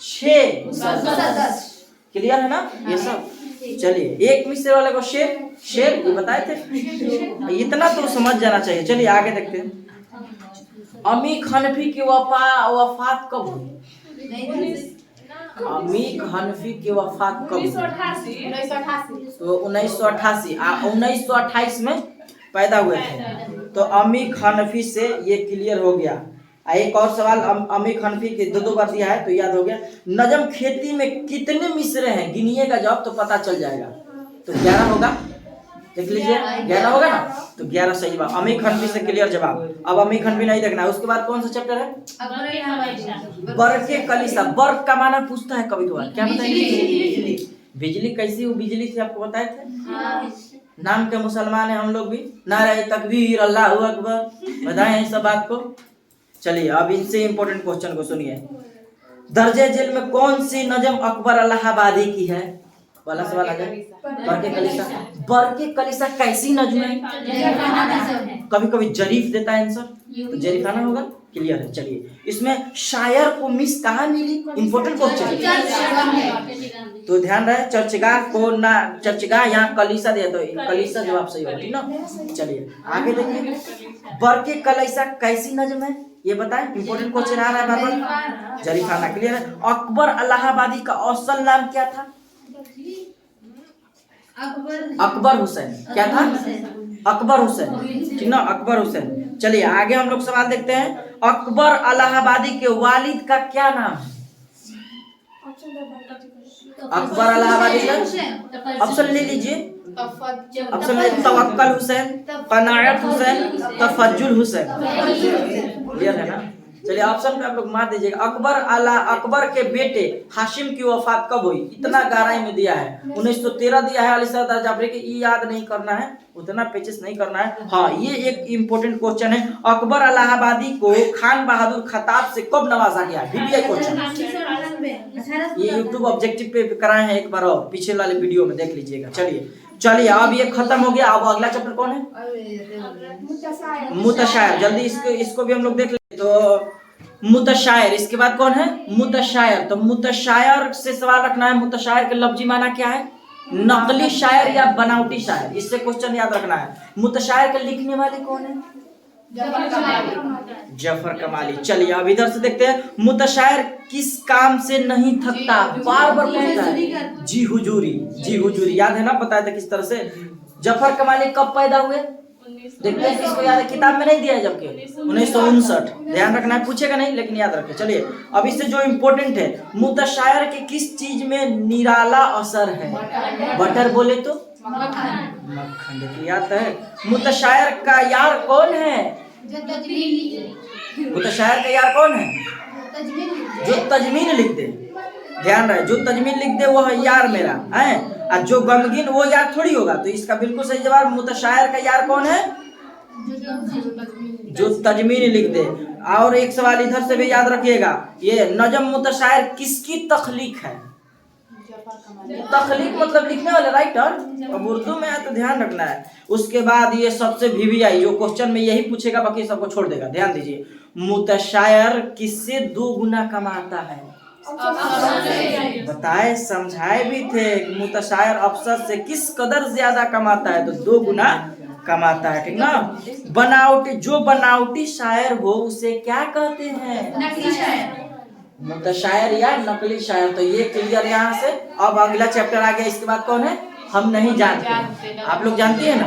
6, क्लियर है ना ये सब। चलिए एक मिसरे वाले को शेर, ये बताए थे, इतना तो समझ जाना चाहिए। चलिए आगे देखते हैं। अमीर हनफी की वफात कब हुई? अमीर हनफी की वफात कब? 1988। तो 1988, 1928 में पैदा हुए थे। तो अमीर हनफी से ये क्लियर हो गया एक और सवाल अमीर हनफी के दो बार दिया है तो याद हो गया। नजम खेती में कितने मिसरे हैं गिनिएगा जवाब तो पता चल जाएगा। तो 11 होगा, देख लीजिए 11 होगा ना, तो 11 सही जवाब। अमीर हनफी से क्लियर जवाब। अब अमीर हनफी नहीं देखना है। उसके बाद कौन सा चैप्टर है? बरके कलिसा। बर्क का माना पूछता है कभी कभार, क्या बताइए? बिजली कैसी हो? बिजली से आपको बताए थे। नाम के मुसलमान है हम लोग भी। नारे तकबीर, अल्लाह अकबर, बताए इस सब बात को। चलिए अब इनसे इंपॉर्टेंट क्वेश्चन को सुनिए। दर्जे जेल में कौन सी नजम अकबर इलाहाबादी की है? वाला सवाल आ जाए। बरके कलिसा। बरके कलिसा कैसी नज्म है? कभी कभी जरीफ देता है आंसर, तो जरीफाना होगा। क्लियर है। चलिए इसमें शायर को मिस कहाँ मिली? इंपॉर्टेंट क्वेश्चन, तो ध्यान रहे। चर्चगाह को ना, चर्चगाह यहाँ कलिसा दिया तो कलिसा जवाब सही होगा, ठीक ना। चलिए आगे देखिए। बरके कलिसा कैसी नज्म है ये बताएं। इंपॉर्टेंट क्वेश्चन आ रहा है बार बार। जरीफाना। क्लियर है। अकबर इलाहाबादी का असल नाम क्या था? अकबर हुसैन। क्या था? अकबर हुसैन, ठीक ना, अकबर हुसैन। चलिए आगे हम लोग सवाल देखते हैं। अकबर इलाहाबादी के वालिद का क्या नाम है? अकबर इलाहाबादी का ऑप्शन ले लीजिए। ऑप्शन ले, तवक्कल हुसैन, कनायत हुसैन, तफज्जुल हुसैन। क्लियर है ना। चलिए ऑप्शन पे आप लोग मार दीजिएगा। अकबर के बेटे हाशिम की वफात कब हुई? इतना गहराई में दिया है। 1913 दिया है। अली सरदार जाफरी के ये याद नहीं करना है, उतना पेचेस नहीं करना है। हाँ ये एक इम्पोर्टेंट क्वेश्चन है। अकबर इलाहाबादी को खान बहादुर खताब से कब नवाजा गया? VBI question. ये यूट्यूब ऑब्जेक्टिव पे कराए हैं एक बार और, पीछे वाले वीडियो में देख लीजिएगा। चलिए अब ये खत्म हो गया। अब अगला चैप्टर कौन है? मुतशायर। जल्दी इसको भी हम लोग देख ले। तो मुतशायर, इसके बाद कौन है? मुतशायर। तो मुतशायर से सवाल रखना है। मुतशायर के लफ्जी माना क्या है? नकली शायर या बनावटी शायर, इससे क्वेश्चन याद रखना है। मुतशायर के लिखने वाले कौन है? जफर कमाली। चलिए अब इधर से देखते हैं। मुतशायर किस काम से नहीं थकता? बार बार पूछता है। जी हुजूरी। जी हुजूरी याद है ना, बताया था किस तरह से। जफर कमाली कब पैदा हुए? देखते हैं किसको याद है। किताब में नहीं दिया है जबकि 1959। ध्यान रखना है, पूछेगा नहीं लेकिन याद रखें। चलिए अब इससे जो इम्पोर्टेंट है, मुतशायर के किस चीज में निराला असर है? बटर बोले तो मक्खन। देखिए याद है। मुतशायर का यार कौन है? मुतशायर का यार कौन है? जो तजमीन लिख दे। ध्यान रहे, जो तजमीन लिख दे वो है यार मेरा है, और जो गमगीन वो यार थोड़ी होगा। तो इसका बिल्कुल सही जवाब मुतशायर का यार कौन है? जो तजमीन लिख दे। और एक सवाल इधर से भी याद रखिएगा। ये नजम मुतशायर किसकी तख्लीक है? तख्लीक मतलब लिखने वाले, राइटर। अब उर्दू में है तो ध्यान रखना है। उसके बाद ये सबसे VBI जो क्वेश्चन में यही पूछेगा, बाकी सबको छोड़ देगा। ध्यान दीजिए। मुतशायर किससे 2 गुना कमाता है? बताए, समझाए भी थे। मुतशायर अफसर से किस कदर ज्यादा कमाता है? तो 2 गुना कमाता है, ठीक ना। बनावटी, जो बनावटी शायर हो उसे क्या कहते हैं? नकली शायर। मुतशायर या नकली शायर। तो ये क्लियर यहाँ से। अब अगला चैप्टर आ गया। इसके बाद कौन है? हम नहीं जानते। आप लोग जानती है ना?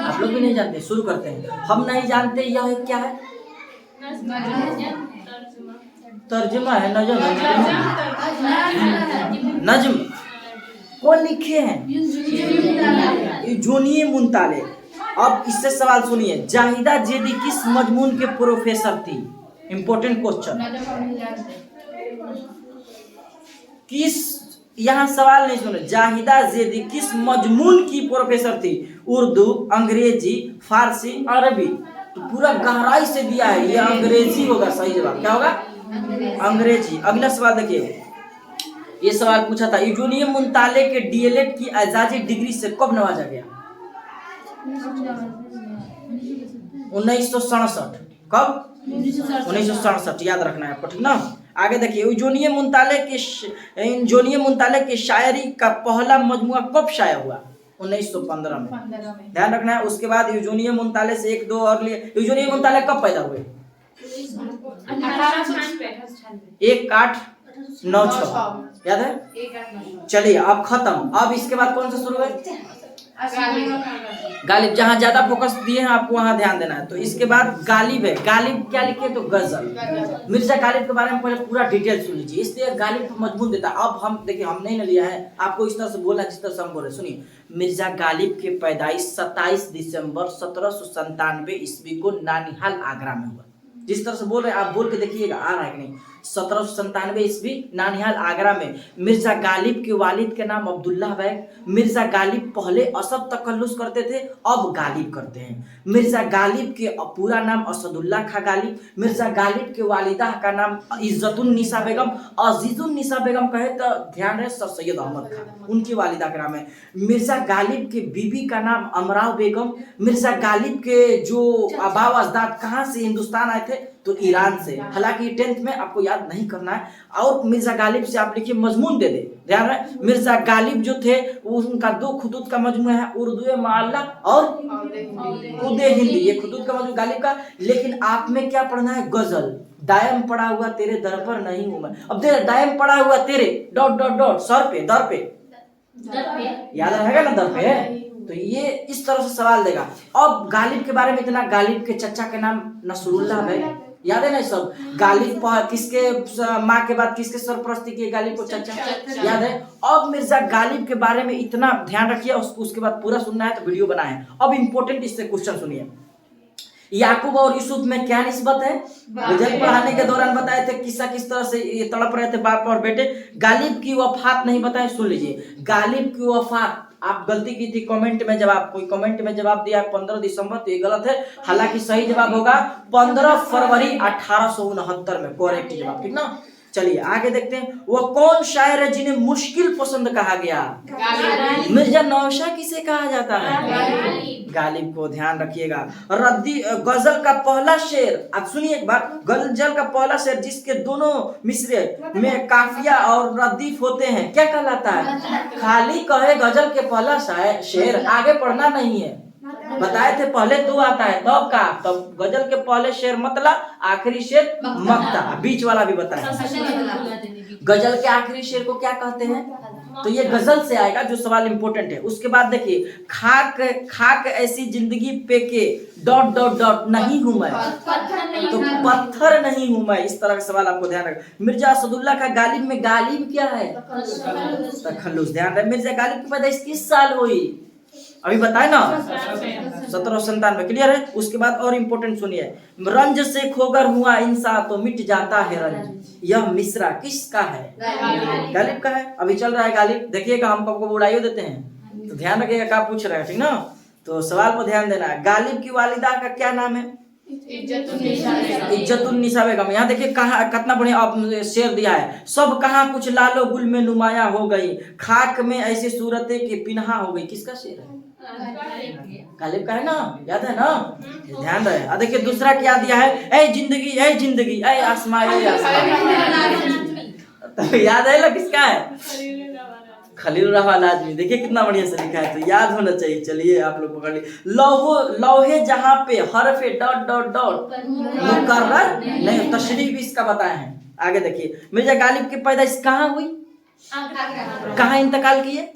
आप लोग भी नहीं जानते। शुरू करते हैं। हम नहीं जानते यह क्या है? तर्जुमा है, नजम है। नज्म कौन लिखे हैं? यूजुनी मुंताले। अब इससे सवाल सुनिए। जाहिदा जेदी किस मजमून के प्रोफेसर थी? Important question. किस, यहाँ सवाल नहीं सुने। जाहिदा जेदी किस मजमून की प्रोफेसर थी? उर्दू, अंग्रेजी, फारसी, अरबी। तो पूरा गहराई से दिया है। ये अंग्रेजी होगा सही जवाब। क्या होगा? अंग्रेजी। अगला सवाल देखिए। ये सवाल पूछा था, यूजुनी मुंताले के DLED की एजाजी डिग्री से कब नवाजा गया? 1967। कब? 1967। याद रखना है आपको, ठीक ना। आगे देखिए। यूजुनी मुंताले के शायरी का पहला मजमुआ कब शाया हुआ? 1915 में। ध्यान रखना है। उसके बाद यूजुनी मुंताले से 1-2 और लिए। यूजुनी मुंताले कब पैदा हुए? 1896। याद है? चलिए अब खत्म। अब इसके बाद कौन सा शुरू है? गालिब, जहाँ ज्यादा फोकस दिए हैं आपको वहाँ ध्यान देना है। तो इसके बाद गालिब है, गालिब क्या लिखे तो गजल। मिर्जा गालिब के बारे में पहले पूरा डिटेल सुन लीजिए, इसलिए गालिब को मजमून देता है। अब हम देखिए, हम नहीं लिया है, आपको इस तरह से बोलना जिस तरह से हम बोल रहे। सुनिए, मिर्जा गालिब की पैदाइश 27 दिसंबर 1797 ईस्वी को नानिहाल आगरा में हुआ। जिस तरह से बोल रहे हैं आप बोल के देखिएगा, आ रहा है कि नहीं। 1797 ईस्वी नानिहाल आगरा में। मिर्जा गालिब के वालिद के नाम अब्दुल्ला बैग। मिर्जा गालिब पहले असद तकल्लुस करते थे, अब गालिब करते हैं। मिर्जा गालिब के पूरा नाम असदुल्ला खा गालिब। मिर्जा गालिब के वालिदा का नाम इज्जतुन्निसा बेगम। अजीजुन्निसा बेगम कहे तो ध्यान रहे, सर सैयद अहमद खान उनकी वालिदा का नाम है। मिर्जा गालिब के बीबी का नाम अमराव बेगम। मिर्जा गालिब के जो आबा अजदाद कहाँ से हिंदुस्तान आए थे तो ईरान से। हालांकि 10th में आपको याद नहीं करना है। और मिर्जा गालिब से आप लिखिए, मजमून दे दे, ध्यान रहे। मिर्जा गालिब जो थे उनका 2 खुतूत का मजमू है, उर्दू मुअल्ला और उदे हिंदी, ये खुतूत का मजमू गालिब का। लेकिन आप में क्या पढ़ना है, गजल। दायम पड़ा हुआ तेरे दर पर नहीं हूं मैं। अब दे दायम पड़ा हुआ तेरे डॉट डॉट डॉट सर पे, दर पे, याद रहेगा ना, दर पे। तो ये इस तरह से सवाल देगा। अब गालिब के बारे में इतना, गालिब के चचा के नाम नसरुल्लाह है, याद है ना सब। गालिब किसके माँ के बाद किसके सरपरस्ती की, गालिब को चचा, याद है। अब मिर्जा गालिब के बारे में इतना ध्यान रखिए, उसके बाद पूरा सुनना है तो वीडियो बना है। अब इंपॉर्टेंट इससे क्वेश्चन सुनिए, याकूब और यूसुफ में क्या निस्बत है। गजल पढ़ाने के दौरान बताए थे किस्सा किस तरह से ये तड़प रहे थे बाप और बेटे। गालिब की वफात नहीं बताए, सुन लीजिए। गालिब की वफात, आप गलती की थी कमेंट में जवाब, कोई कमेंट में जवाब दिया 15 दिसंबर, तो ये गलत है। हालांकि सही जवाब होगा 15 फरवरी 1869 में, करेक्ट जवाब, ठीक ना। चलिए आगे देखते हैं, वो कौन शायर है जिन्हें मुश्किल पसंद कहा गया। मिर्जा नौशाद किसे कहा जाता है, गालिब को ध्यान रखिएगा। रद्दी गजल का पहला शेर, आप सुनिए एक बार, गजल का पहला शेर जिसके दोनों मिसरे में काफिया और रद्दीफ होते हैं क्या कहलाता है। खाली कहे गजल के पहला शेर, आगे पढ़ना नहीं है। बताए थे पहले 2 आता है, तब का तब गजल के पहले शेर मतला, आखिरी शेर मक्ता, बीच वाला भी बताया। गजल के आखिरी शेर को क्या कहते हैं, तो ये गजल से आएगा, जो सवाल इंपॉर्टेंट है। उसके बाद देखिए, खाक खाक ऐसी जिंदगी पे के डॉट डॉट डॉट नहीं हूं मैं, तो पत्थर नहीं हूं मैं। इस तरह का सवाल आपको ध्यान रखना। मिर्जा असदुल्ला का गालिब में गालिब क्या है, तखल्लुस, ध्यान रहे। मिर्जा गालिब की पैदाइश किस साल हुई, अभी बताए ना, 1797, क्लियर है। उसके बाद और इंपॉर्टेंट सुनिए, रंज से खोगर हुआ इंसान तो मिट जाता है रंज, यह मिसरा किसका है, गालिब का है। अभी चल रहा है गालिब, देखिएगा हम कब उड़ाइयो देते हैं, तो ध्यान रखिएगा क्या पूछ रहे हैं, ठीक ना। तो सवाल पर ध्यान देना है। गालिब की वालिदा का क्या नाम है, इज्जतुन्निसा बेगम। यहाँ देखिए कहाँ कितना बढ़िया शेर दिया है, सब कहाँ कुछ लालो गुल में नुमाया हो गई, खाक में ऐसी सूरतें कि पिन्हा हो गई। किसका शेर है, गालिब का है ना, याद है ना, ध्यान रहे। देखिए दूसरा क्या दिया है, ऐ जिंदगी ऐ जिंदगी ऐ आसमां ऐ आसमां, तो याद है ना किसका है, खलील रहमान आजमी। देखिए कितना बढ़िया से लिखा है, तो याद होना चाहिए। चलिए आप लोग पकड़ लिए। लौहे जहाँ पे हरफे डॉट डॉट डॉट मुकर्रर नहीं, तशरीफ इसका बताए हैं। आगे देखिए, मिर्जा गालिब की पैदाइश कहाँ हुई, कहाँ इंतकाल किए,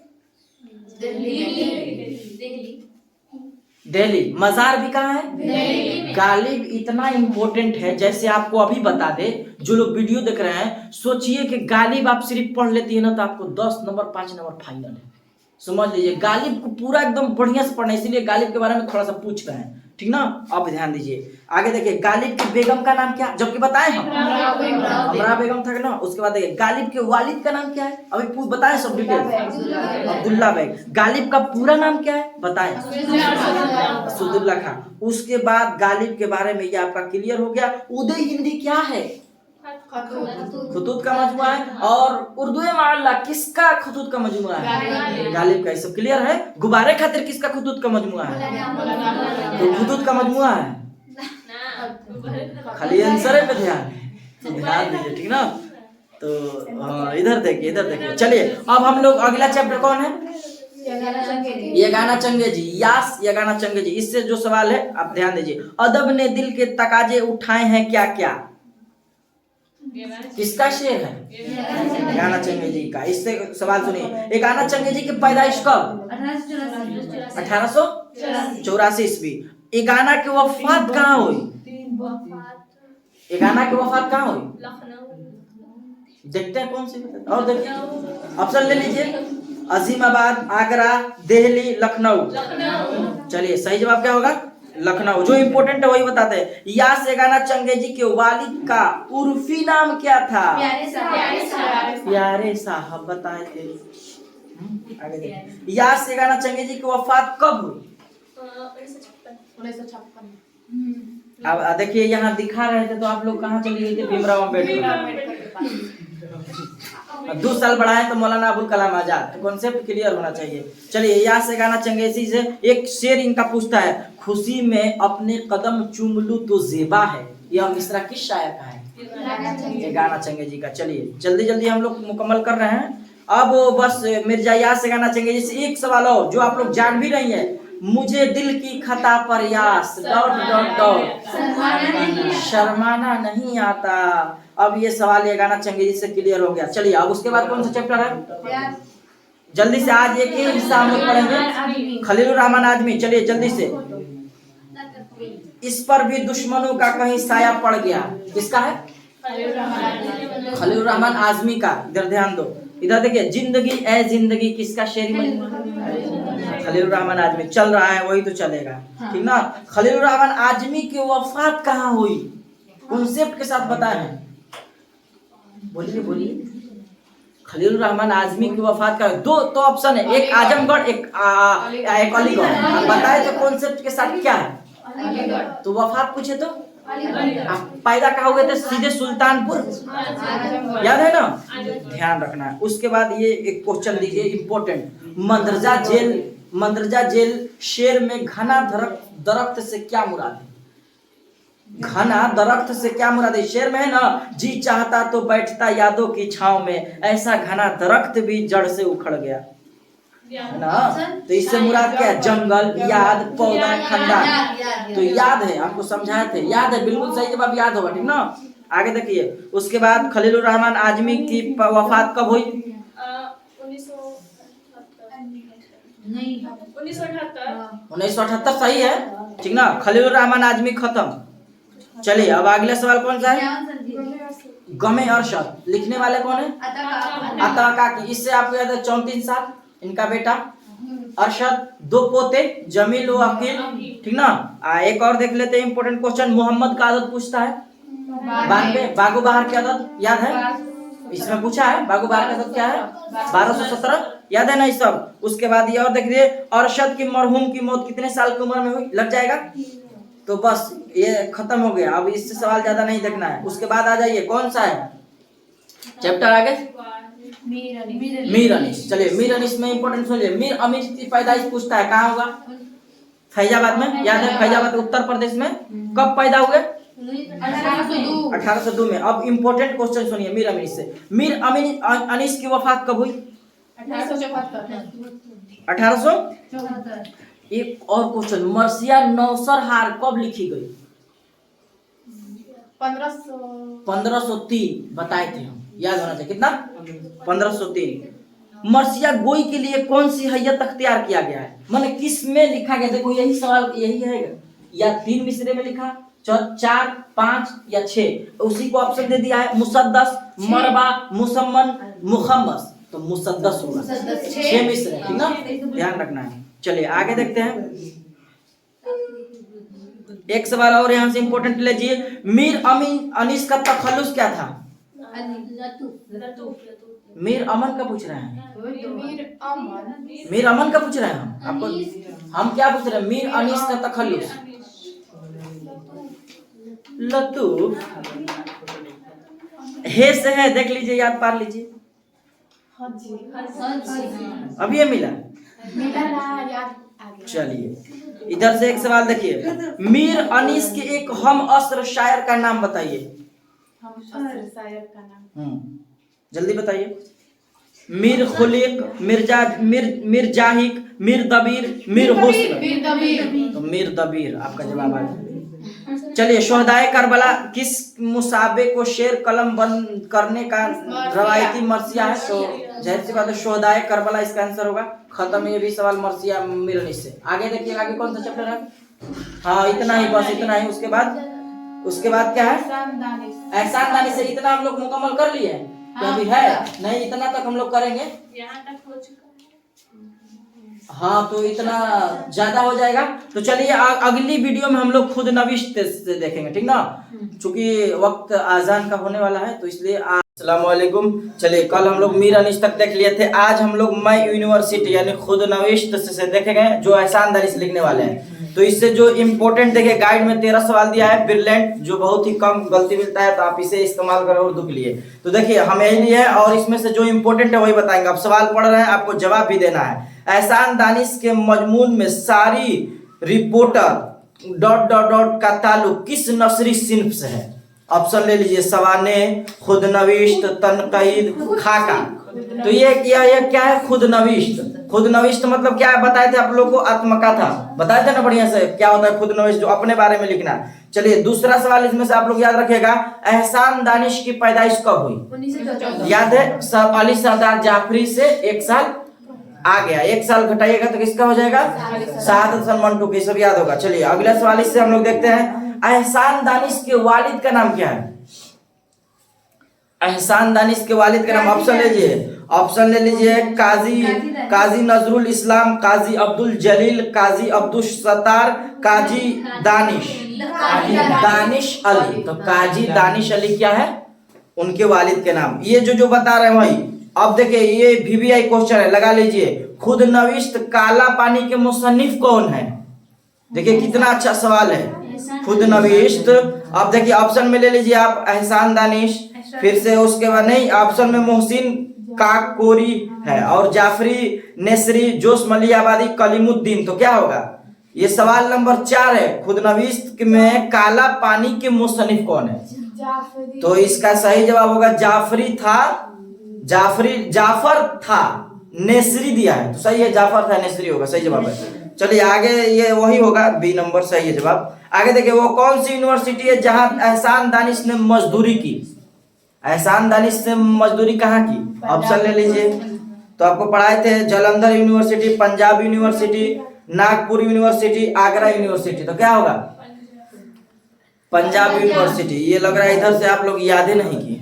दिल्ली। मजार भी कहाँ है, गालिब इतना इंपॉर्टेंट है, जैसे आपको अभी बता दे, जो लोग वीडियो देख रहे हैं, सोचिए कि गालिब आप सिर्फ पढ़ लेती है ना तो आपको 10 नंबर 5 नंबर फाइनल है। समझ लीजिए, गालिब को पूरा एकदम बढ़िया से पढ़ना, इसीलिए गालिब के बारे में थोड़ा सा पूछ रहे हैं, ठीक ना। अब ध्यान दीजिए, आगे देखिए, गालिब की बेगम का नाम क्या, जबकि बताए हम अमरा बेगम था ना। उसके बाद देखिए, गालिब के वालिद का नाम क्या है, अभी बताएं सब डिटेल, अब्दुल्ला बैग। गालिब का पूरा नाम क्या है बताएं, असदुल्ला खान। उसके बाद गालिब के बारे में ये आपका क्लियर हो गया। उदय हिंदी क्या है, खुतूत का मजमुआ है। और उर्दू मुअल्ला किसका खुतूत का मजमुआ है, गालिब का। सब क्लियर है। गुब्बारे खातिर किसका खुतूत का मजमुआ है, तो खुतूत का मजमुआ है, खाली आंसर पे ध्यान दीजिए, ठीक ना। तो इधर देखिए। चलिए अब हम लोग अगला चैप्टर कौन है, यगाना चंगेजी, यास यगाना चंगेजी। इससे जो सवाल है आप ध्यान दीजिए। अदब ने दिल के तकाजे उठाए हैं क्या क्या, किसका शेर है? गाना चंगेजी का। इससे सवाल सुनिए, ये गाना चंगेजी की पैदाइश कब? 1884 ईस्वी। ये गाना की वफात कहाँ हुई? ये गाना की वफात कहाँ हुई? देखते हैं कौन सी। और देखिए ऑप्शन ले लीजिए, अजीमाबाद, आगरा, दिल्ली, लखनऊ। चलिए सही जवाब क्या होगा? लखनऊ। जो इम्पोर्टेंट है वही बताते हैं। यास ये गाना चंगेजी के वालिद का उर्फी नाम क्या था? प्यारे साहब बताए थे। आगे देखिए, यास ये गाना चंगेजी की वफात कब हुई? 1956। अब देखिए यहाँ दिखा रहे थे तो आप लोग कहाँ चले गए थे? भीमराव अम्बेडकर। 2 साल बढ़ाए तो मौलाना अबुल कलाम आजाद। तो कॉन्सेप्ट क्लियर होना चाहिए। चलिए यहाँ से गाना चंगेजी से एक शेर इनका पूछता है, खुशी में अपने कदम चूम लूं तो जेबा है। यह मिसरा किस शायर का है? ये गाना चंगेजी का। चलिए जल्दी जल्दी हम लोग मुकम्मल कर रहे हैं। अब बस मिर्जा यास से गाना चंगेजी से एक सवाल और जो आप लोग जान भी रही है, मुझे दिल की खता पर यास ... शर्माना नहीं आता। अब ये सवाल ये गाना चंगेजी से क्लियर हो गया। चलिए अब उसके बाद कौन सा चैप्टर है? जल्दी से आज एक ही हिस्सा हम लोग पढ़ेंगे, खलीलुर रहमान आजमी। चलिए जल्दी से। इस पर भी दुश्मनों का कहीं साया पड़ गया। किसका है? खलीलुर रहमान आजमी का। इधर ध्यान दो, इधर देखिए, जिंदगी ए जिंदगी किसका शेर? खलीलुर रहमान आजमी। चल रहा है वही तो चलेगा, ठीक ना? खलीलुर रहमान आजमी की वफात कहाँ हुई? कॉन्सेप्ट के साथ बताए। बोलिए बोलिए। खलीलुर रहमान आजमी की वफात का दो तो ऑप्शन है, एक आजमगढ़, एक अलीगढ़। आप बताए तो कॉन्सेप्ट के साथ क्या है? तो वफात पूछे तो आप पैदा कहाँ हुए थे? सीधे सुल्तानपुर, याद है ना? ध्यान रखना है। उसके बाद ये एक क्वेश्चन दीजिए इम्पोर्टेंट, मंदरजा जेल शेर में घना दरख्त से क्या मुराद है? घना दरख्त से क्या मुराद है? शेर में है ना, जी चाहता तो बैठता यादों की छांव में, ऐसा घना दरख्त भी जड़ से उखड़ गया ना। तो इससे मुराद क्या है? जंगल, याद, पौधा, खानदान। तो याद है, आपको समझाए थे, याद है। बिल्कुल सही जवाब याद होगा, ठीक ना? आगे देखिए, उसके बाद खलीलुर रहमान आजमी की वफात कब हुई? 1978 सही है, ठीक ना? खलीलुर रहमान आजमी खत्म। चलिए अब अगला सवाल कौन सा है? गमे अरशद। लिखने वाले कौन है? अता काकी। इससे आपको याद है 34 साल इनका बेटा अरशद, 2 पोते जमील व अकील, ठीक ना? एक और देख लेते हैं इंपॉर्टेंट क्वेश्चन, मोहम्मद का आदत पूछता है 92। बागो बहार की आदत याद है? इसमें पूछा है बागो बहार की आदत क्या है? 1217, याद है ना ये सब? उसके बाद ये और देख लीजिए, अरशद की मरहूम की मौत कितने साल की उम्र में हुई? लग जाएगा। तो बस ये खत्म हो गया, अब इससे सवाल ज्यादा नहीं देखना है। उसके बाद आ जाइए, कौन सा है चैप्टर आगे? मीर अनीस। चलिए मीर अनीस में इंपॉर्टेंट सुनिए, मीर अनीस की पैदाइश पूछता है, कहाँ होगा? फैजाबाद में, याद है? फैजाबाद उत्तर प्रदेश में। कब पैदा हुए? 1802 में। अब इंपॉर्टेंट क्वेश्चन सुनिए मीर अनीस से, मीर अनीस की वफात कब हुई? 1874। एक और क्वेश्चन, मर्सिया नौसरहार कब लिखी गई? 1503 बताए थे हम, याद होना चाहिए। कितना? 1503। मर्सिया गोई के लिए कौन सी हैयत अख्तियार किया गया है? माने किस में लिखा गया? देखो यही सवाल, यही है, या 3 मिसरे में लिखा, 4, 5 या 6? उसी को ऑप्शन दे दिया है, मुसद्दस, मरबा, मुसम्मन, मुखम्मस। तो मुसद्दस होगा, 6 मिसरे, ठीक ना? ध्यान रखना है। चलिए आगे देखते हैं, एक सवाल और यहाँ से इंपॉर्टेंट लीजिए, मीर अनीस का तखल्लुस क्या था? मीर अमन का पूछ रहे हैं? मीर अमन का पूछ रहे हैं हम आपको? हम क्या पूछ रहे हैं? मीर अनीस का तखल्लुस लतूफ। हे से है, देख लीजिए, याद पार लीजिए। अब ये मिला। चलिए इधर से एक सवाल देखिए, मीर अनीस के एक हम असर शायर का नाम बताइए। जल्दी बताइए। मीर खुलिक, मीर जाहिक, मीर दबीर, मीर हुस्न। तो मीर दबीर आपका जवाब आ गया। चलिए, शोहदाए करबला किस मुसाबे को शेर कलम बंद करने का रवायती मरसिया है? तो जाहिर सी बात है शोहदाए करबला इसका आंसर होगा। खत्म ये भी सवाल मरसिया मिलने से। आगे देखिए, आगे कौन सा चैप्टर है? हाँ, इतना ही, बस इतना ही। उसके बाद क्या है? एहसान दानिश से इतना हम लोग मुकम्मल कर लिए हैं। तो अभी है नहीं, इतना तक हम लोग करेंगे। यहाँ तक हो चुका है। हाँ, तो इतना ज्यादा हो जाएगा। तो चलिए अगली वीडियो में हम लोग खुद नविश्त से देखेंगे, ठीक ना? चूंकि वक्त आजान का होने वाला है तो इसलिए अस्सलाम वालेकुम। चलिए, कल हम लोग मीर अनिश तक देख लिए थे। आज हम लोग मैं यूनिवर्सिटी यानी खुद नविश्त से देखेंगे, जो एहसान दानिश लिखने वाले हैं। तो इससे जो इम्पोर्टेंट देखिए, गाइड में 13 सवाल दिया है, ब्रिलियंट, जो बहुत ही कम गलती मिलता है, तो आप इसे इस्तेमाल करें उर्दू के लिए। तो देखिए, हम यही लिए हैं और इसमें से जो इम्पोर्टेंट है वही बताएंगे। आप सवाल पढ़ रहे हैं, आपको जवाब भी देना है। एहसान दानिश के मजमून में सारी रिपोर्टर डॉट डॉट डॉट का ताल्लुक किस नस्री सिन्फ से है? ऑप्शन ले लीजिए, सवाने, खुद नविश्त, तनकीद, खाका। तो ये क्या है? खुद नविश्त। खुद नविश्त मतलब क्या है बताए थे आप लोगों को? आत्मकथा बताए थे ना बढ़िया से, क्या होता है खुद नविश्त? जो अपने बारे में लिखना। चलिए, दूसरा सवाल इसमें से आप लोग याद रखिएगा, एहसान दानिश की पैदाइश कब हुई? 1914। याद है? अली सरदार जाफरी से 1 साल आ गया। 1 साल घटाइएगा तो किसका हो जाएगा? साद हसन मंटू की। सब याद होगा। चलिए, अगला सवाल इससे हम लोग देखते हैं, एहसान दानिश के वालिद का नाम क्या है? एहसान दानिश के वालिद का नाम, ऑप्शन ले लीजिए, काजी नजरुल इस्लाम, काजी अब्दुल जलील, काजी अब्दुल सत्तार, काजी दानिश अली। तो काजी दानिश अली क्या है? उनके वालिद के नाम। ये जो बता रहे हैं वही। अब देखिए, ये VVI क्वेश्चन है, लगा लीजिए। खुद नविश्त काला पानी के मुसन्निफ कौन है? देखिए कितना अच्छा सवाल है, खुद नविश्त। अब देखिए, ऑप्शन में ले लीजिए आप एहसान दानिश, फिर से उसके बाद नहीं, ऑप्शन में मोहसिन काकोरी है और जाफरी नेसरी, जोश मलियाबादी, कलीमुद्दीन। तो क्या होगा? ये सवाल नंबर 4 है। खुद नविश्त में काला पानी के मुसन्निफ कौन है? तो इसका सही जवाब होगा जाफर था, नेसरी दिया है तो सही है, जाफर था नेसरी होगा, सही जवाब है। चलिए आगे, ये वही होगा, बी नंबर सही है जवाब। आगे देखिए, वो कौन सी यूनिवर्सिटी है जहां एहसान दानिश ने मजदूरी की? एहसान दानिश ने मजदूरी कहाँ की? ऑप्शन ले लीजिए। तो आपको पढ़ाए थे, Jalandhar university, Punjab university, Nagpur university, Agra university. तो क्या होगा? पंजाब यूनिवर्सिटी। ये लग रहा है इधर से आप लोग याद ही नहीं किए।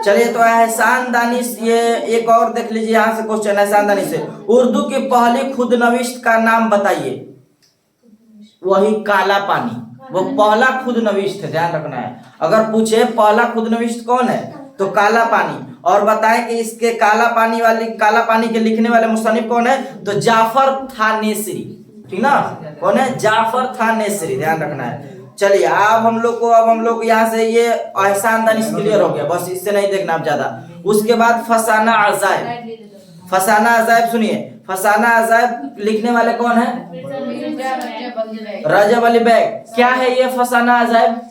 चलिए, तो एहसान दानिश, ये एक और देख लीजिए, यहाँ से क्वेश्चन एहसान दानिश से, उर्दू की पहली खुद नविश्त का नाम बताइए। वही काला पानी, वो पहला खुद नविश्त है, ध्यान रखना है। अगर पूछे पहला खुद नविश्त कौन है तो काला पानी। और बताएं कि इसके काला पानी के लिखने वाले मुसन्निफ कौन है? तो जाफर था नेसरी, ठीक ना? कौन है? जाफर था नेसरी, ध्यान रखना है। चलिए, अब हम लोग यहाँ से ये एहसान दानिश क्लियर हो गया, बस इससे नहीं देखना आप ज्यादा। उसके बाद फसाना अजायब सुनिए, फसाना अजायब लिखने वाले कौन है? रजब अली बैग। क्या है ये फसाना अजायब?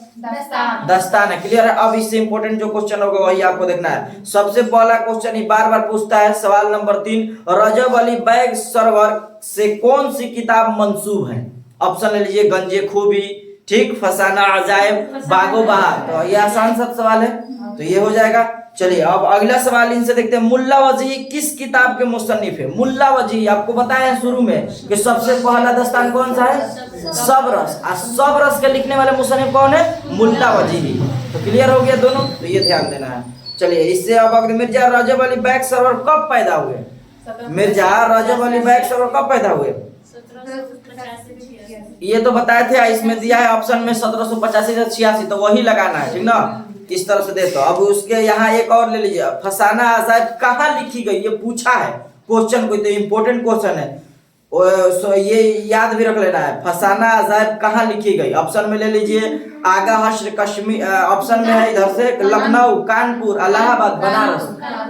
दस्तान है, क्लियर है। अब इससे इंपोर्टेंट जो क्वेश्चन होगा वही आपको देखना है। सबसे पहला क्वेश्चन ही बार बार पूछता है, सवाल नंबर 3, रजब अली बैग सरवर से कौन सी किताब मंसूब है? ऑप्शन ले लीजिए, गंजे खूबी, ठीक, फसाना अजायब, बागो बहार। तो ये आसान सा सवाल है, तो ये हो जाएगा। चलिए, अब अगला सवाल इनसे देखते हैं, मुल्ला वजी किस किताब के मुसन्निफ है? मुल्ला वजी आपको बताया शुरू में कि सबसे पहला दस्तान कौन सा है? सबरस। और सबरस के लिखने वाले मुसन्निफ कौन है? मुल्ला वजी। तो क्लियर हो गया दोनों, तो ये ध्यान देना है। चलिए, इससे अब मिर्जा रजब अली बैग सरवर कब पैदा हुए? मिर्जा रजब अली बैग सरवर कब पैदा हुए? ये तो बताए थे, इसमें दिया है ऑप्शन में 1785 से 86, तो वही लगाना है, ठीक ना? इस तरह से देखो। अब उसके यहाँ एक और ले लीजिए, फसाना अजायब कहाँ लिखी गई? ये पूछा है क्वेश्चन, कोई तो इम्पोर्टेंट क्वेश्चन है, ये याद भी रख लेना है। फसाना अजायब कहाँ लिखी गई? ऑप्शन में ले लीजिए, आगा हश्र कश्मीर, ऑप्शन में है इधर से लखनऊ, कानपुर, इलाहाबाद, बनारस।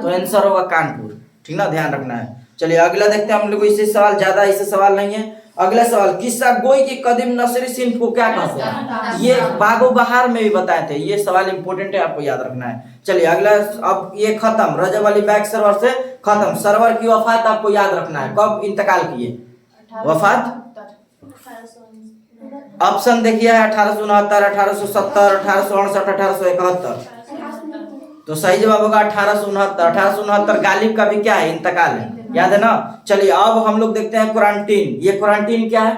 तो आंसर होगा कानपुर, ठीक ना? ध्यान रखना है। चलिए अगला देखते हैं हम लोग। इससे सवाल ज्यादा, इससे सवाल नहीं है। अगला सवाल, किस्सा गोई की कदीम नसरी सिंध को क्या कहते हैं? ये बागो बहार में भी बताए थे, ये सवाल इंपोर्टेंट है, आपको याद रखना है। चलिए अगला, अब ये खत्म, रजब अली बैग सरवर से खत्म। सरवर की वफात आपको याद रखना है, कब इंतकाल किए? वफात ऑप्शन देखिए 1869, 1870, 1868, 1871। तो सही जवाब होगा 1869। 1869 गालिब का भी क्या है, इंतकाल है, याद है ना। चलिए अब हम लोग देखते हैं क्वारंटीन। ये क्वारंटीन क्या है,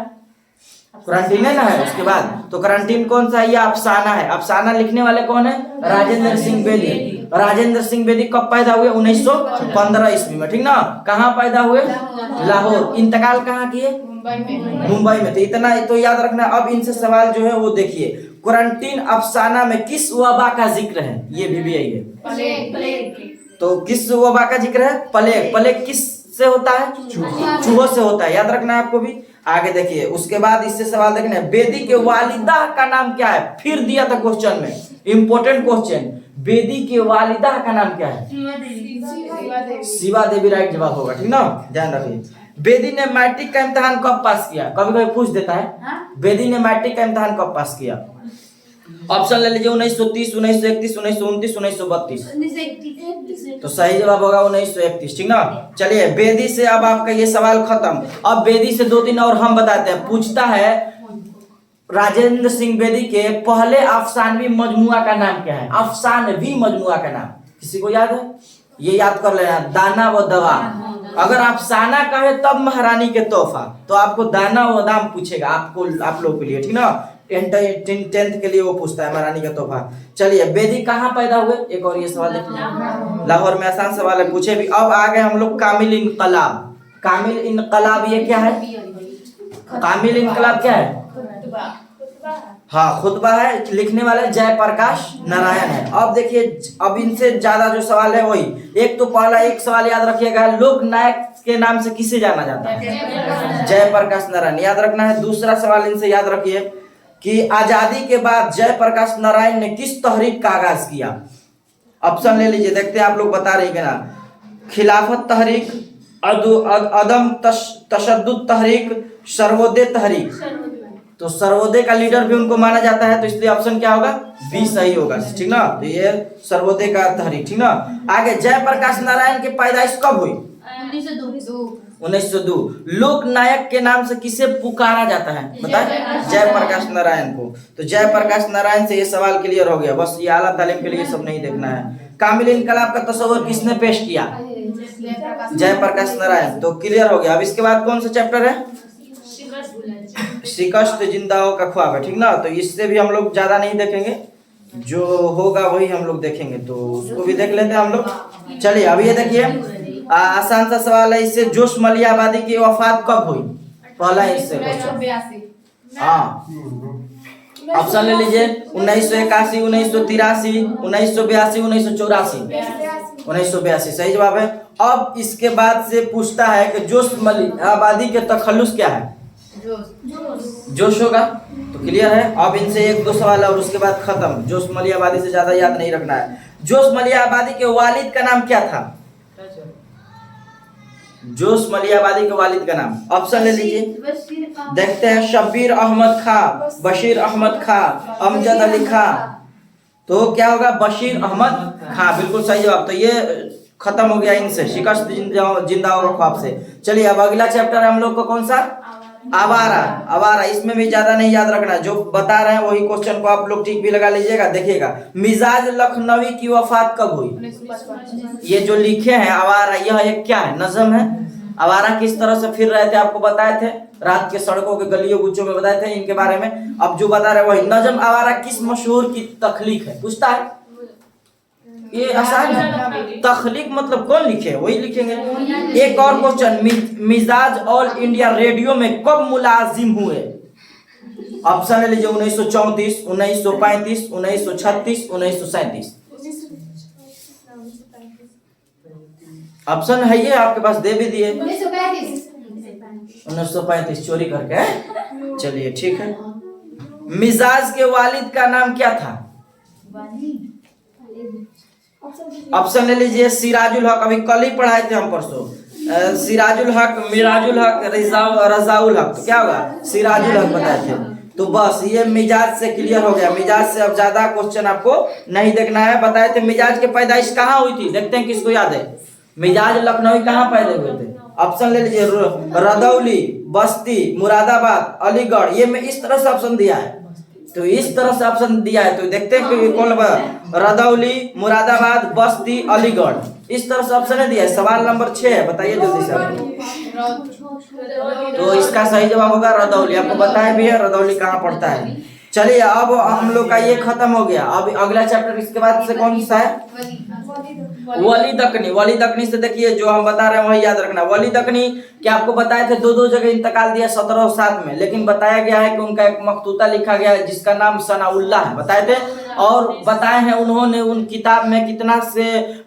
क्वारंटीन है ना है। उसके बाद तो क्वारंटीन कौन सा है, ये अफसाना है। अफसाना लिखने वाले कौन है, राजेंद्र सिंह बेदी। राजेंद्र सिंह बेदी कब पैदा हुए, 1915 ईस्वी में, ठीक ना। कहाँ पैदा हुए, लाहौर। इंतकाल कहाँ किए, मुंबई में। तो इतना तो याद रखना। अब इनसे सवाल जो है वो देखिए, क्वारंटीन अफसाना में किस वबा का जिक्र है, ये भी यही है। तो किस वबा का जिक्र है, प्लेग। प्लेग किस से होता है, चूहों से होता है, याद रखना है आपको भी। आगे देखिए, उसके बाद इससे सवाल देखना है, बेदी के वालिदा का नाम क्या है। फिर दिया था क्वेश्चन में, इंपॉर्टेंट क्वेश्चन, बेदी के वालिदा का नाम क्या है, शिवा देवी राइट जवाब होगा, ठीक ना, ध्यान रखिए। बेदी ने मैट्रिक का इम्तिहान कब पास किया, कभी कभी पूछ देता है, बेदी ने मैट्रिक का इम्तिहान कब पास किया। ऑप्शन ले लीजिए 1930, 1931, 1929, 1932। तो सही जवाब होगा 1931, ठीक ना। चलिए बेदी से अब आपका ये सवाल खत्म। अब बेदी से 2-3 और हम बताते हैं। पूछता है राजेंद्र सिंह बेदी के पहले अफसानवी मजमुआ का नाम क्या है। अफसानवी मजमुआ का नाम किसी को याद है, ये याद कर लेना, दाना व दवा। अगर अफसाना कहे तब महारानी के तोहफा, तो आपको दाना व दाम पूछेगा, आपको आप लोगों के लिए, ठीक ना। 10th के लिए वो पूछता है महारानी का तोहफा। चलिए बेदी कहाँ पैदा हुए, एक और ये सवाल देखिए, लाहौर में। आसान सवाल है, पूछे भी। अब आ गए हम लोग कामिल इनकलाब। कामिल इनकलाब ये क्या है, कामिल इनकलाब क्या है, हाँ खुतबा है। लिखने वाले जयप्रकाश नारायण है। अब देखिए, अब इनसे ज्यादा जो सवाल है वही, एक तो पहला एक सवाल याद रखिएगा, लोक नायक के नाम से किसे जाना जाता है, जयप्रकाश नारायण, याद रखना है। दूसरा सवाल इनसे याद रखिए कि आजादी के बाद जयप्रकाश नारायण ने किस तहरीक का आगाज किया। ऑप्शन ले लीजिए, देखते हैं आप लोग बता रहे हैं ना। खिलाफत तहरीक, अदम तशद्दुद तहरीक, सर्वोदय तहरीक। तो सर्वोदय का लीडर भी उनको माना जाता है, तो इसलिए ऑप्शन क्या होगा, बी सही होगा, ठीक ना। तो ये सर्वोदय का तहरीक, ठीक ना। आगे जयप्रकाश नारायण की पैदाइश कब हुई, 1902। लोक नायक के नाम से किसे पुकारा जाता है, बताए, जयप्रकाश नारायण को। तो जयप्रकाश नारायण से ये सवाल क्लियर हो गया। बस ये आला तालीम के लिए सब नहीं देखना है। कामिल इनकलाब का तस्वर किसने पेश किया, जयप्रकाश नारायण। तो क्लियर हो गया। अब इसके बाद कौन सा चैप्टर है, शिकस्त जिंदाओं का ख्वाब है, ठीक ना। तो इससे भी हम लोग ज्यादा नहीं देखेंगे, जो होगा वही हम लोग देखेंगे, तो उसको भी देख लेते हैं हम लोग। चलिए अब ये देखिए, आसान सा सवाल है इससे, जोश मलियाबादी की वफात कब हुई, पहला इससे क्वेश्चन। हाँ ऑप्शन ले लीजिए, 1981, 1983, 1982, 1984। 1982 सही जवाब है। अब इसके बाद से पूछता है कि जोश मलियाबादी के तखल्लुस क्या है, जोश होगा, तो क्लियर है। अब इनसे 1-2 सवाल और उसके बाद खत्म। जोश मलियाबादी से ज्यादा याद नहीं रखना है। जोश मलियाबादी के वालिद का नाम क्या था, जोश मलियाबादी के वालिद का नाम। ऑप्शन ले लीजिए, देखते हैं, शब्बीर अहमद खां, बशीर अहमद खां, अमजद अली खां। तो क्या होगा, बशीर अहमद खां, बिल्कुल सही जवाब। तो ये खत्म हो गया इनसे, शिकस्त जिंदाओं का ख्वाब से। चलिए अब अगला चैप्टर है हम लोग को कौन सा, आवारा। आवारा, इसमें भी ज्यादा नहीं याद रखना, जो बता रहे हैं वही क्वेश्चन को आप लोग ठीक भी लगा लीजिएगा। देखिएगा, मिजाज लखनवी की वफात कब हुई, ये जो लिखे हैं आवारा, यह एक क्या है, नज़म है। आवारा किस तरह से फिर रहे थे आपको बताए थे, रात के सड़कों के गलियों गुच्चों में बताए थे इनके बारे में। अब जो बता रहे वही नज़म आवारा किस मशहूर की तख्लीक है, पूछता है। ये आसान है, तख्लीक मतलब कौन लिखे, वही लिखेंगे। एक और क्वेश्चन, मिजाज ऑल इंडिया रेडियो में कब मुलाजिम हुए। ऑप्शन ले लीजिए, 1934, 1935, 1936, 1937। ऑप्शन है ये आपके पास, दे भी दिए, 1935 चोरी करके। चलिए ठीक है। मिजाज के वालिद का नाम क्या था, ऑप्शन ले लीजिए, सिराजुल हक, अभी कल ही पढ़ाए थे हम परसों, सिराजुल हक, मिराजुल हक, रजाउल हक। तो क्या होगा, सिराजुल हक बताए थे। तो बस ये मिजाज से क्लियर हो गया। मिजाज से अब ज्यादा क्वेश्चन आपको नहीं देखना है। बताए थे मिजाज के पैदाइश कहाँ हुई थी, देखते हैं किसको याद है। मिजाज लखनवी कहाँ पैदा हुए थे, ऑप्शन ले लीजिए, रदौली, बस्ती, मुरादाबाद, अलीगढ़। ये में इस तरह से ऑप्शन दिया है, तो इस तरह से ऑप्शन दिया है, तो देखते हैं कि कौन रदौली, मुरादाबाद, बस्ती, अलीगढ़, इस तरह से ऑप्शन दिया है। सवाल नंबर 6 है, बताइए जल्दी से। तो इसका सही जवाब होगा रदौली। आपको बताया भी है रदौली कहाँ पड़ता है। चलिए अब हम लोग का ये खत्म हो गया। अब अगला चैप्टर इसके बाद से कौन सा है? वली दक्कनी। वली दक्कनी से देखिए जो हम बता रहे हैं वही याद रखना। वली दक्कनी क्या आपको बताए थे, दो जगह इंतकाल दिया 1707 में, लेकिन बताया गया है कि उनका एक मखतूता लिखा गया है जिसका नाम सनाउल्लाह है, बताए थे। और बताए हैं उन्होंने उन किताब में कितना से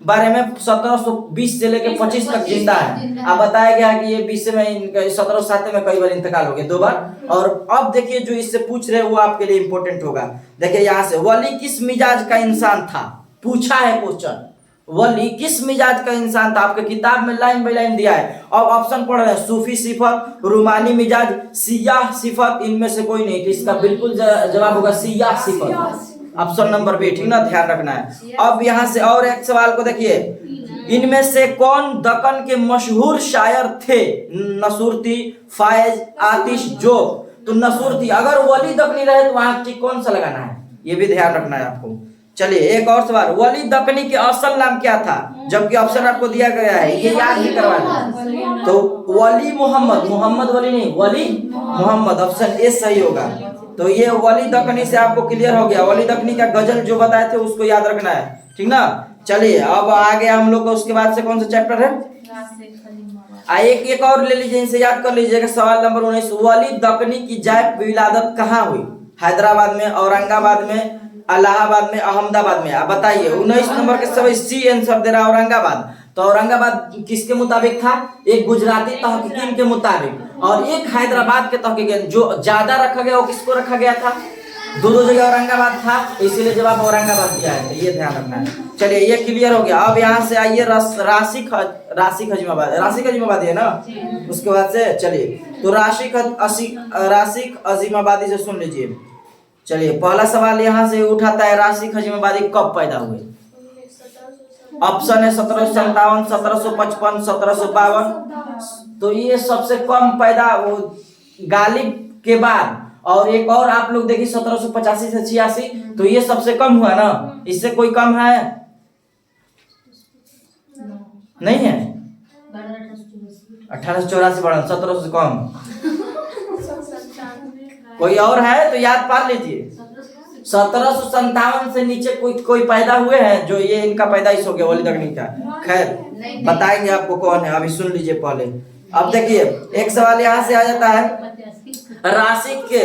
बारे में 1720 से लेकर 25 तक जिंदा है। अब बताया गया है कि ये 20 में 1707 में कई बार इंतकाल हो गया, 2 बार। और अब देखिए जो इससे पूछ रहे हैं वो आपके लिए इंपॉर्टेंट होगा। देखिए यहाँ से, वली किस मिजाज का इंसान था, पूछा है क्वेश्चन। वली किस मिजाज का इंसान था, आपके किताब में लाइन बाय लाइन दिया है। अब ऑप्शन पढ़ रहे हैं, सूफी सिफत, रूमानी मिजाज, सियाह सिफत, इनमें से कोई नहीं। तो इसका बिल्कुल जवाब होगा सियाह सिफत, ऑप्शन नंबर बी, ठीक ना, ध्यान रखना है। अब यहाँ से और एक सवाल को देखिए, इनमें से कौन दक्कन के मशहूर शायर थे? नसूरती, फायज, आतिश, जोग। तो नसूरती, अगर वली दक्कनी रहे तो वहां टिक कौन सा लगाना है, ये भी ध्यान रखना है आपको। चलिए एक और सवाल, वली दक्कनी के असल नाम क्या था? जबकि ऑप्शन आपको दिया गया है, ये याद ही करवा दें। तो वली मोहम्मद, मोहम्मद वली नहीं, वली मोहम्मद, ऑप्शन ए सही होगा। तो ये वली दक्कनी से आपको क्लियर हो गया। वली दक्कनी का गजल जो बताए थे उसको याद रखना है, ठीक ना। चलिए अब आगे हम लोग को उसके बाद से कौन सा चैप्टर है? एक और ले लीजिए, इनसे याद कर लीजिएगा। सवाल नंबर 19, वली दक्कनी की जायद विलादत कहाँ हुई? हैदराबाद में, औरंगाबाद में, इलाहाबाद में, अहमदाबाद में। आप बताइए। 19 नंबर के सभी सी आंसर दे रहा औरंगाबाद। तो औरंगाबाद किसके मुताबिक था? एक गुजराती तहकीकीन के मुताबिक, और एक हैदराबाद के तहकीकीन। जो ज्यादा रखा गया वो किसको रखा गया था? दो जगह औरंगाबाद था, इसीलिए जवाब औरंगाबाद दिया है, ये ध्यान रखना है। चलिए ये क्लियर हो गया। अब यहाँ से आइए राशिक अजीमाबादी है ना, उसके बाद से चलिए तो राशिक अजीमाबादी से सुन लीजिए। चलिए पहला सवाल यहाँ से उठाता है, राशिक अजीमाबादी कब पैदा हुए? ऑप्शन है 1757, 1755, 1752। तो ये सबसे कम पैदा वो गालिब के बाद, और एक और आप लोग देखिए 1785 से 86, तो ये सबसे कम हुआ ना। इससे कोई कम है? नहीं है। 1884 बढ़ा, 1700 से कम कोई और है तो याद पार लीजिए। 1757 से नीचे कोई पैदा हुए हैं? जो ये इनका पैदाइश हो गया वली दक्कनी का। खैर बताएंगे आपको कौन है, अभी सुन लीजिए पहले। अब देखिए एक सवाल यहाँ से आ जाता है, राशिक के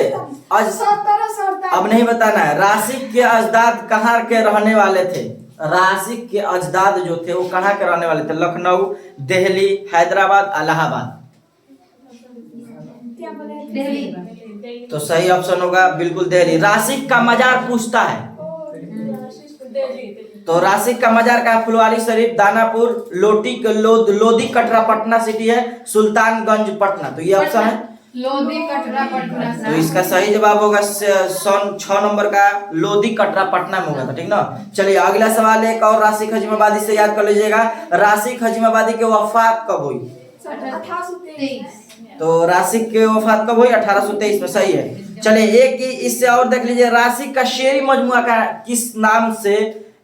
अब नहीं बताना है, राशिक के अजदाद कहाँ के रहने वाले थे? राशिक के अजदाद जो थे वो कहाँ के रहने वाले थे? लखनऊ, दिल्ली, हैदराबाद, इलाहाबाद। तो सही ऑप्शन होगा बिल्कुल दिल्ली। राशिक का मजार पूछता है, तो राशिक का मजार का फुलवारी शरीफ, दानापुर, लोधी कटरा पटना सिटी है, सुल्तानगंज पटना। तो ये ऑप्शन है लोधी कटरा पटना। तो इसका सही जवाब होगा 6 नंबर का लोधी कटरा पटना में होगा था, ठीक ना। चलिए अगला सवाल एक और राशिक अजीमाबादी से याद कर लीजिएगा। राशिक अजीमाबादी की वफात कब हुई? 1823। तो राशिक की वफात कब हुई? 1823 में, सही है। चलिए एक इससे और देख लीजिए, राशिक का शेरी मजमुआ का किस नाम से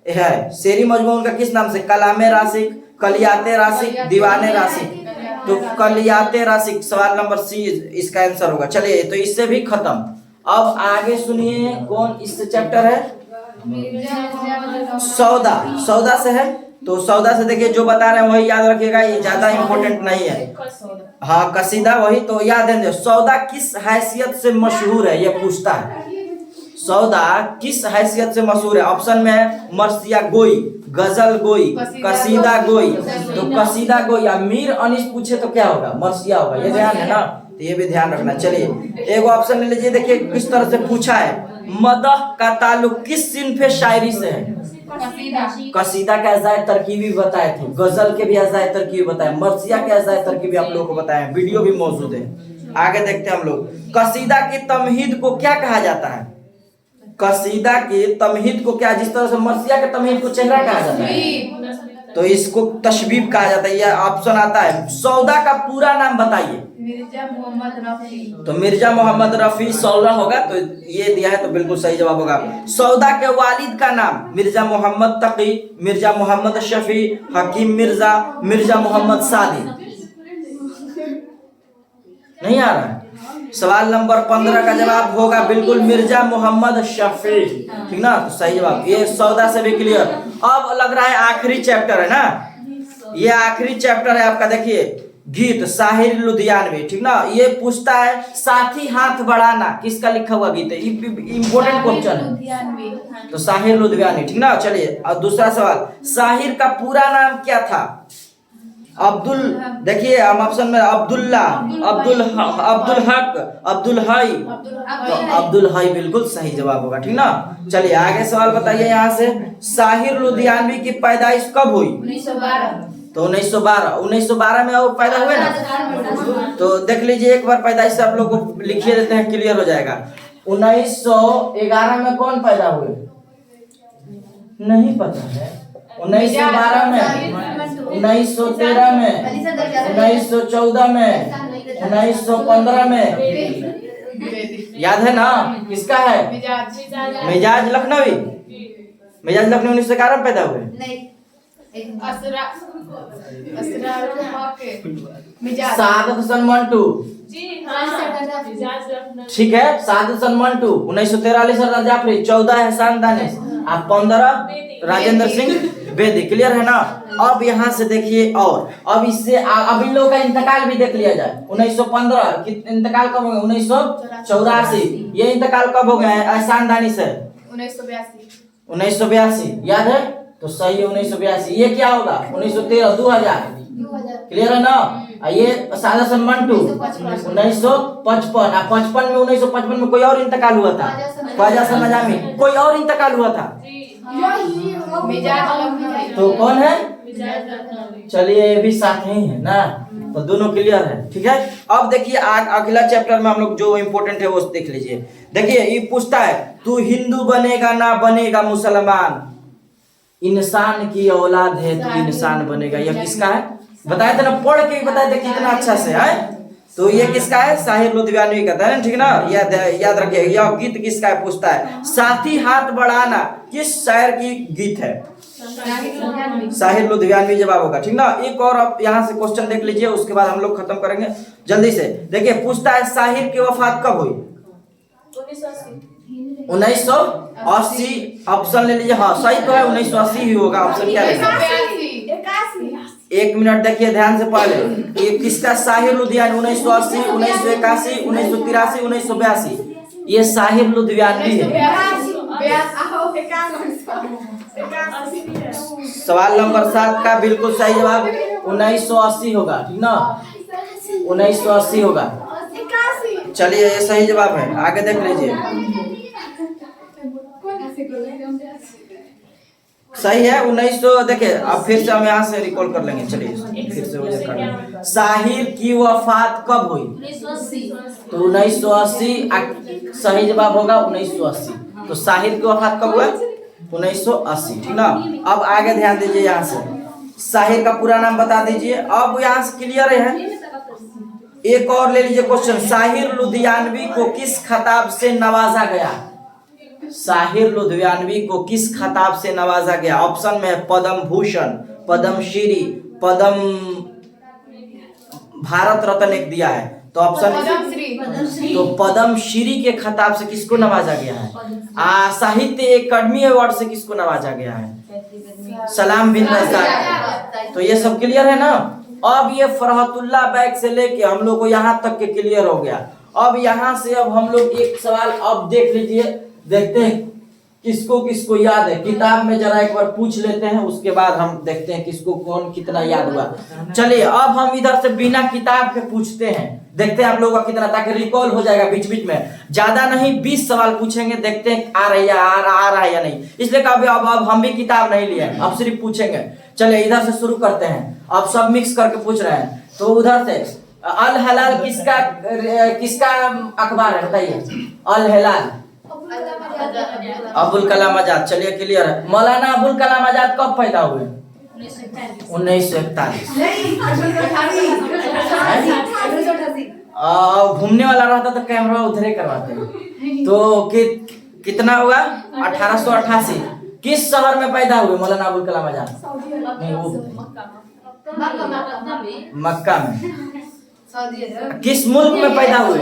है? शेरी मजमुआ उनका किस नाम से? कलामे राशिक, कलियाते राशिक, दीवाने राशिक। तो कलियाते राशिक सवाल नंबर सी इसका आंसर होगा। चलिए तो इससे भी खत्म। अब आगे सुनिए कौन इससे चैप्टर है? सौदा से है। तो सौदा से देखिए जो बता रहे हैं वही याद रखिएगा, ये ज्यादा इंपॉर्टेंट नहीं है। हाँ कसीदा वही तो याद है। सौदा किस हैसियत से मशहूर है, ये पूछता है। सौदा किस हैसियत से मशहूर है? ऑप्शन में है मरसिया गोई, गजल गोई, कसीदा गोई। तो कसीदा गोई। मीर अनिस पूछे तो क्या होगा? मरसिया होगा, ये ध्यान है ना, तो ये भी ध्यान रखना। चलिए एक ऑप्शन ले लीजिए, देखिए किस तरह से पूछा है। मदह का ताल्लुक किस सिनफे शायरी से है? कसीदा के अज़ायद तरकीबी बताए थे, गजल के भी अज़ायद तरकीबी बताए, मरसिया के अज़ायद तरकीबी आप लोगों को बताए, वीडियो भी मौजूद है। आगे देखते हैं हम लोग। कसीदा की तमहीद को क्या कहा जाता है? कसीदा की तमहीद को क्या, जिस तरह से मरसिया के तमहीद को चेहरा कहा जाता है? तो इसको तशबीब कहा जाता है। यह ऑप्शन आता है। सौदा का पूरा नाम बताइए। मिर्जा मोहम्मद रफी। तो मिर्जा मोहम्मद रफी सौदा होगा, तो ये दिया है तो बिल्कुल सही जवाब होगा। सौदा के वालिद का नाम मिर्जा मोहम्मद तकी, मिर्जा मोहम्मद शफी, हकीम मिर्जा, मिर्जा मोहम्मद सादी। नहीं आ रहा है। सवाल नंबर 15 का जवाब होगा बिल्कुल मिर्जा मोहम्मद शफी, ठीक ना, तो सही जवाब। ये सौदा से भी क्लियर। अब लग रहा है आखिरी चैप्टर है ना, ये आखिरी चैप्टर है आपका। देखिए गीत साहिर लुधियानवी, ठीक ना। ये पूछता है साथी हाथ बढ़ाना किसका लिखा हुआ गीत है, इंपॉर्टेंट क्वेश्चन है। तो साहिर लुधियानवी, ठीक ना। चलिए अब दूसरा सवाल, साहिर का पूरा नाम क्या था? अब्दुल, देखिए हम ऑप्शन में अब्दुल्ला, अब्दुल हक, अब्दुल हाई, तो अब्दुल हाई बिल्कुल सही जवाब होगा, ठीक ना। चलिए आगे सवाल बताइए यहाँ से, साहिर लुधियानवी की पैदाइश कब हुई? 1912। तो 1912 में वो पैदा हुए ना। तो देख लीजिए एक बार पैदाइश से आप लोग को लिखिए देते हैं, क्लियर हो जाएगा। 1911 में कौन पैदा हुए? नहीं पता है। 1912 में, 1913 में, 1914 में, 1915 में, याद है ना? किसका है? मिजाज लखनवी। मिजाज लखनवी 1911 में पैदा हुए। सादत हसन मंटू, ठीक है। सादत हसन मंटू 1943 सरदार जाफरी, 14 एहसान दानिश, आप 15 राजेंद्र सिंह बेदी। क्लियर है ना। अब यहाँ से देखिए, और अब इससे अब इन लोगों का इंतकाल भी देख लिया जाए। 1915 इंतकाल कब हो गया? 1984। ये इंतकाल कब हो गया है? एहसान दानिश है 1982, याद है? तो सही है 1982। ये क्या होगा? 1913, 2000। क्लियर है ना। ये सादा सन मंटू 1955। 55 में 1955 में कोई और इंतकाल हुआ था, ख्वाजा सन नजामी, कोई और इंतकाल हुआ था। तो कौन है? चलिए ये भी साथ ही है ना, तो दोनों क्लियर है, ठीक है। अब देखिए अगला चैप्टर में हम लोग जो इम्पोर्टेंट है वो देख लीजिए। देखिए ये पूछता है, तू हिंदू बनेगा ना बनेगा मुसलमान, इंसान की औलाद है तो इंसान बनेगा। यह किसका है? बताए थे ना, पढ़ के बताए थे कितना अच्छा से है। तो ये किसका है? साहिर लुधियानवी का है, ठीक ना। याद रखिए। यह गीत किसका है पूछता है। साथी हाथ बढ़ाना किस शायर की गीत है? साहिर लुधियानवी जवाब होगा, ठीक ना। एक और आप यहाँ से क्वेश्चन देख लीजिए, उसके बाद हम लोग खत्म करेंगे जल्दी से। देखिए पूछता है साहिर की वफात कब हुई? 1980। ऑप्शन ले लीजिए। हाँ सही तो है, 1980 ही होगा। ऑप्शन क्या है? 1 मिनट देखिए ध्यान से पहले। ये किसका? साहिर लुधियानवी 1980, 1981, 1983, 1982। ये साहिर लुधियानवी है। सवाल नंबर 7 का बिल्कुल सही जवाब 1980 होगा, ठीक ना। 1980 होगा। चलिए ये सही जवाब है। आगे देख लीजिए, सही है 1900। देखिए अब फिर से हम यहाँ से रिकॉल कर लेंगे। चलिए फिर से वजह कर लेंगे। साहिर की वफात कब हुई? 1980। तो 1980 सही जवाब होगा 1980। तो साहिर की वफात कब हुआ? 1980, ठीक ना। अब आगे ध्यान दीजिए, यहाँ से साहिर का पूरा नाम बता दीजिए। अब यहाँ से क्लियर है। एक और ले लीजिए क्वेश्चन, साहिर लुधियानवी को किस खिताब से नवाजा गया? साहिर लुधियानवी को किस खिताब से नवाजा गया? ऑप्शन में है पद्म भूषण, पद्मश्री, पद्म भारत रत्न एक दिया है। तो ऑप्शन तो पद्मश्री के खिताब से किसको नवाजा गया है? साहित्य अकादमी अवार्ड से किसको नवाजा गया है? सलाम बिन रज़ाक। तो ये सब क्लियर है ना। अब ये फरहतुल्लाह बैग से लेके हम लोग को यहाँ तक के क्लियर हो गया। अब यहाँ से अब हम लोग एक सवाल अब देख लीजिए, देखते हैं किसको किसको याद है। किताब में जरा एक बार पूछ लेते हैं, उसके बाद हम देखते हैं किसको कौन कितना याद हुआ। चलिए अब हम इधर से बिना किताब के पूछते हैं, देखते हैं आप लोगों का कितना, ताकि रिकॉल हो जाएगा बीच बीच में। ज्यादा नहीं 20 सवाल पूछेंगे, देखते हैं आ रहा है या नहीं। इसलिए कभी अब हम भी किताब नहीं लिए, अब सिर्फ पूछेंगे। चलिए इधर से शुरू करते हैं। अब सब मिक्स करके पूछ रहे हैं। तो उधर से अल हलाल किसका अखबार है बताइए? अल हलाल अबुल कलाम आजाद। चलिए क्लियर है। मौलाना अबुल कलाम आजाद कब पैदा हुए? 1941। 1888। घूमने वाला रहता तो कैमरा उधर ही करवाते हैं। तो कितना हुआ? 1888। किस शहर में पैदा हुए मौलाना अबुल कलाम आजाद? नहीं, वो मक्का में। किस मुल्क में पैदा हुए?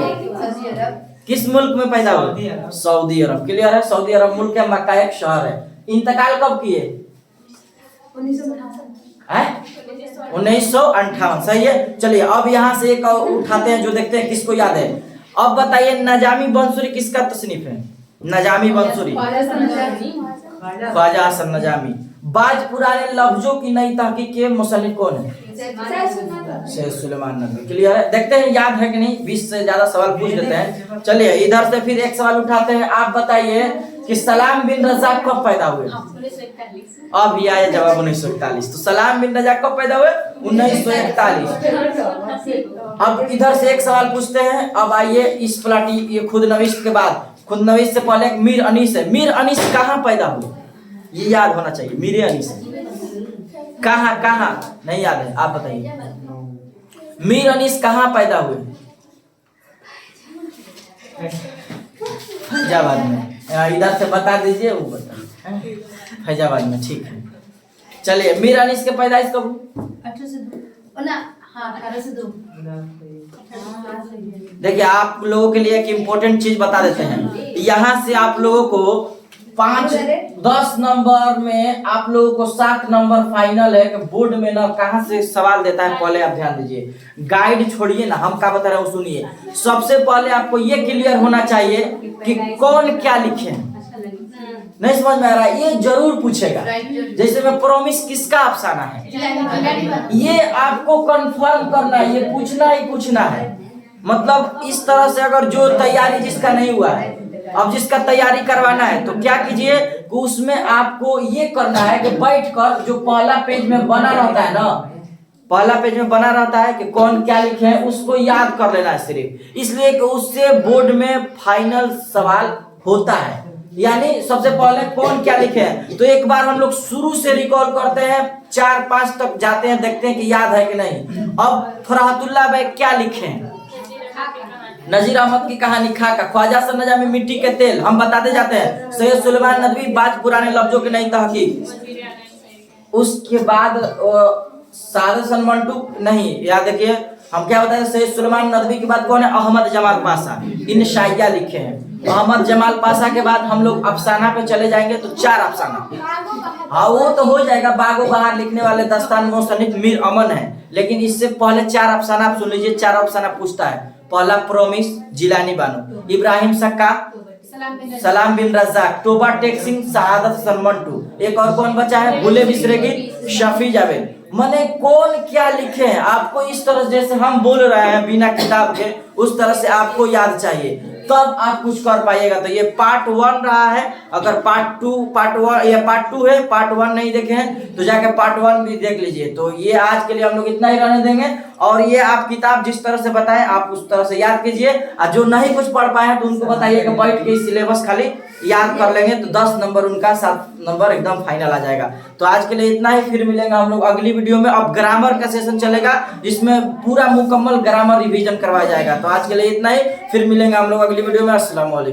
किस मुल्क में पैदा हुए? सऊदी अरब। क्लियर है? सऊदी अरब मुल्क है, मक्का एक शहर है। इंतकाल कब किए? 1958। सही है। चलिए अब यहाँ से एक और उठाते हैं जो देखते हैं किसको याद है। अब बताइए नजामी बंसुरी किसका तसनीफ है? नजामी बंसुरी ख्वाजा हसन नजामी। बाज पुराने लफ्जों की नई तहकीक के मुसन्निफ कौन है? शेख सुलेमान नदवी। क्लियर है? देखते हैं याद है कि नहीं। 20 से ज्यादा सवाल पूछ देते हैं। चलिए इधर से फिर एक सवाल उठाते हैं। आप बताइए कि सलाम बिन रज़ाक कब पैदा हुए? अब ये आया जवाब 1941। तो सलाम बिन रज़ाक कब पैदा हुए? 1941। अब इधर से एक सवाल पूछते हैं। अब आइए इस प्लाटी ये खुद नवीस के बाद, खुद नवीस से पहले मीर अनीस है। मीर अनीस कहाँ पैदा हुए? ये याद होना चाहिए। मीर अनीस कहाँ नहीं याद है? आप बताइए मीर अनीस कहाँ पैदा हुए? फैजाबाद में। इधर से बता दीजिए, वो बता। फैजाबाद में। ठीक है। चलिए मीर अनीस के पैदाइश कब? 1802। देखिए आप लोगों के लिए एक इम्पोर्टेंट चीज बता देते हैं। यहाँ से आप लोगों को 10 नंबर में आप लोगों को 7 नंबर फाइनल है कि बोर्ड में ना कहाँ से सवाल देता है। पहले आप ध्यान दीजिए, गाइड छोड़िए ना, हम क्या बता रहे हैं सुनिए। सबसे पहले आपको ये क्लियर होना चाहिए कि कौन क्या लिखे हैं। नहीं समझ में आ रहा है? ये जरूर पूछेगा। जैसे मैं प्रॉमिस किसका अफसाना है, ये आपको कंफर्म करना है, ये पूछना ही पूछना है। मतलब इस तरह से अगर जो तैयारी जिसका नहीं हुआ है, अब जिसका तैयारी करवाना है तो क्या कीजिए कि उसमें आपको ये करना है कि बैठकर जो पहला पेज में बना रहता है ना, पहला पेज में बना रहता है कि कौन क्या लिखे हैं, उसको याद कर लेना है सिर्फ। इसलिए कि उससे बोर्ड में फाइनल सवाल होता है। यानी सबसे पहले कौन क्या लिखे हैं। तो एक बार हम लोग शुरू से रिकॉल करते हैं, 4-5 तक जाते हैं, देखते हैं कि याद है कि नहीं। अब फरहतुल्लाह भाई क्या लिखे हैं? नजीर अहमद की कहानी खाका। ख्वाजा हसन नजामी मिट्टी के तेल। हम बताते जाते हैं। सैयद सुलेमान नदवी बाज पुराने लफ्जों की नई तहकीक। उसके बाद सादत सन मंटू नहीं याद देखिए हम क्या बताए। सैयद सुलेमान नदवी के बाद कौन है? अहमद जमाल पाशा। इन शाइया लिखे हैं। अहमद जमाल पाशा के बाद हम लोग अफसाना पे चले जाएंगे तो 4 अफसाना। हाँ वो तो हो जाएगा। बागो बहार लिखने वाले दस्तान मुसन्निफ मीर अमन है। लेकिन इससे पहले 4 अफसाना आप सुन लीजिए। 4 अफसाना पूछता है। पहला प्रॉमिस जिलानी बानो, इब्राहिम सक्का, सलाम बिन रज़ाक, तोबा टेक सिंह, शहादत हसन मंटू। एक और कौन बचा है? बुले बिसरेगी, शफी जावेद। मने कौन क्या लिखे हैं आपको इस तरह जैसे हम बोल रहे हैं बिना किताब के, उस तरह से आपको याद चाहिए, तब आप कुछ कर पाइएगा। तो ये पार्ट 1 रहा है। अगर पार्ट 2 है, पार्ट 1 नहीं देखे हैं तो जाके पार्ट 1 भी देख लीजिए। तो ये आज के लिए हम लोग इतना ही रहने देंगे। और ये आप किताब जिस तरह से बताएं आप उस तरह से याद कीजिए। और जो नहीं कुछ पढ़ पाए हैं तो उनको बताइए कि बैठ के सिलेबस खाली याद कर लेंगे तो 10 नंबर उनका 7 नंबर एकदम फाइनल आ जाएगा। तो आज के लिए इतना ही। फिर मिलेंगे हम लोग अगली वीडियो में। अब ग्रामर का सेशन चलेगा जिसमें पूरा मुकम्मल ग्रामर रिवीजन करवाया जाएगा। तो आज के लिए इतना ही। फिर मिलेंगे हम लोग अगली वीडियो में। अस्सलाम वालेकुम।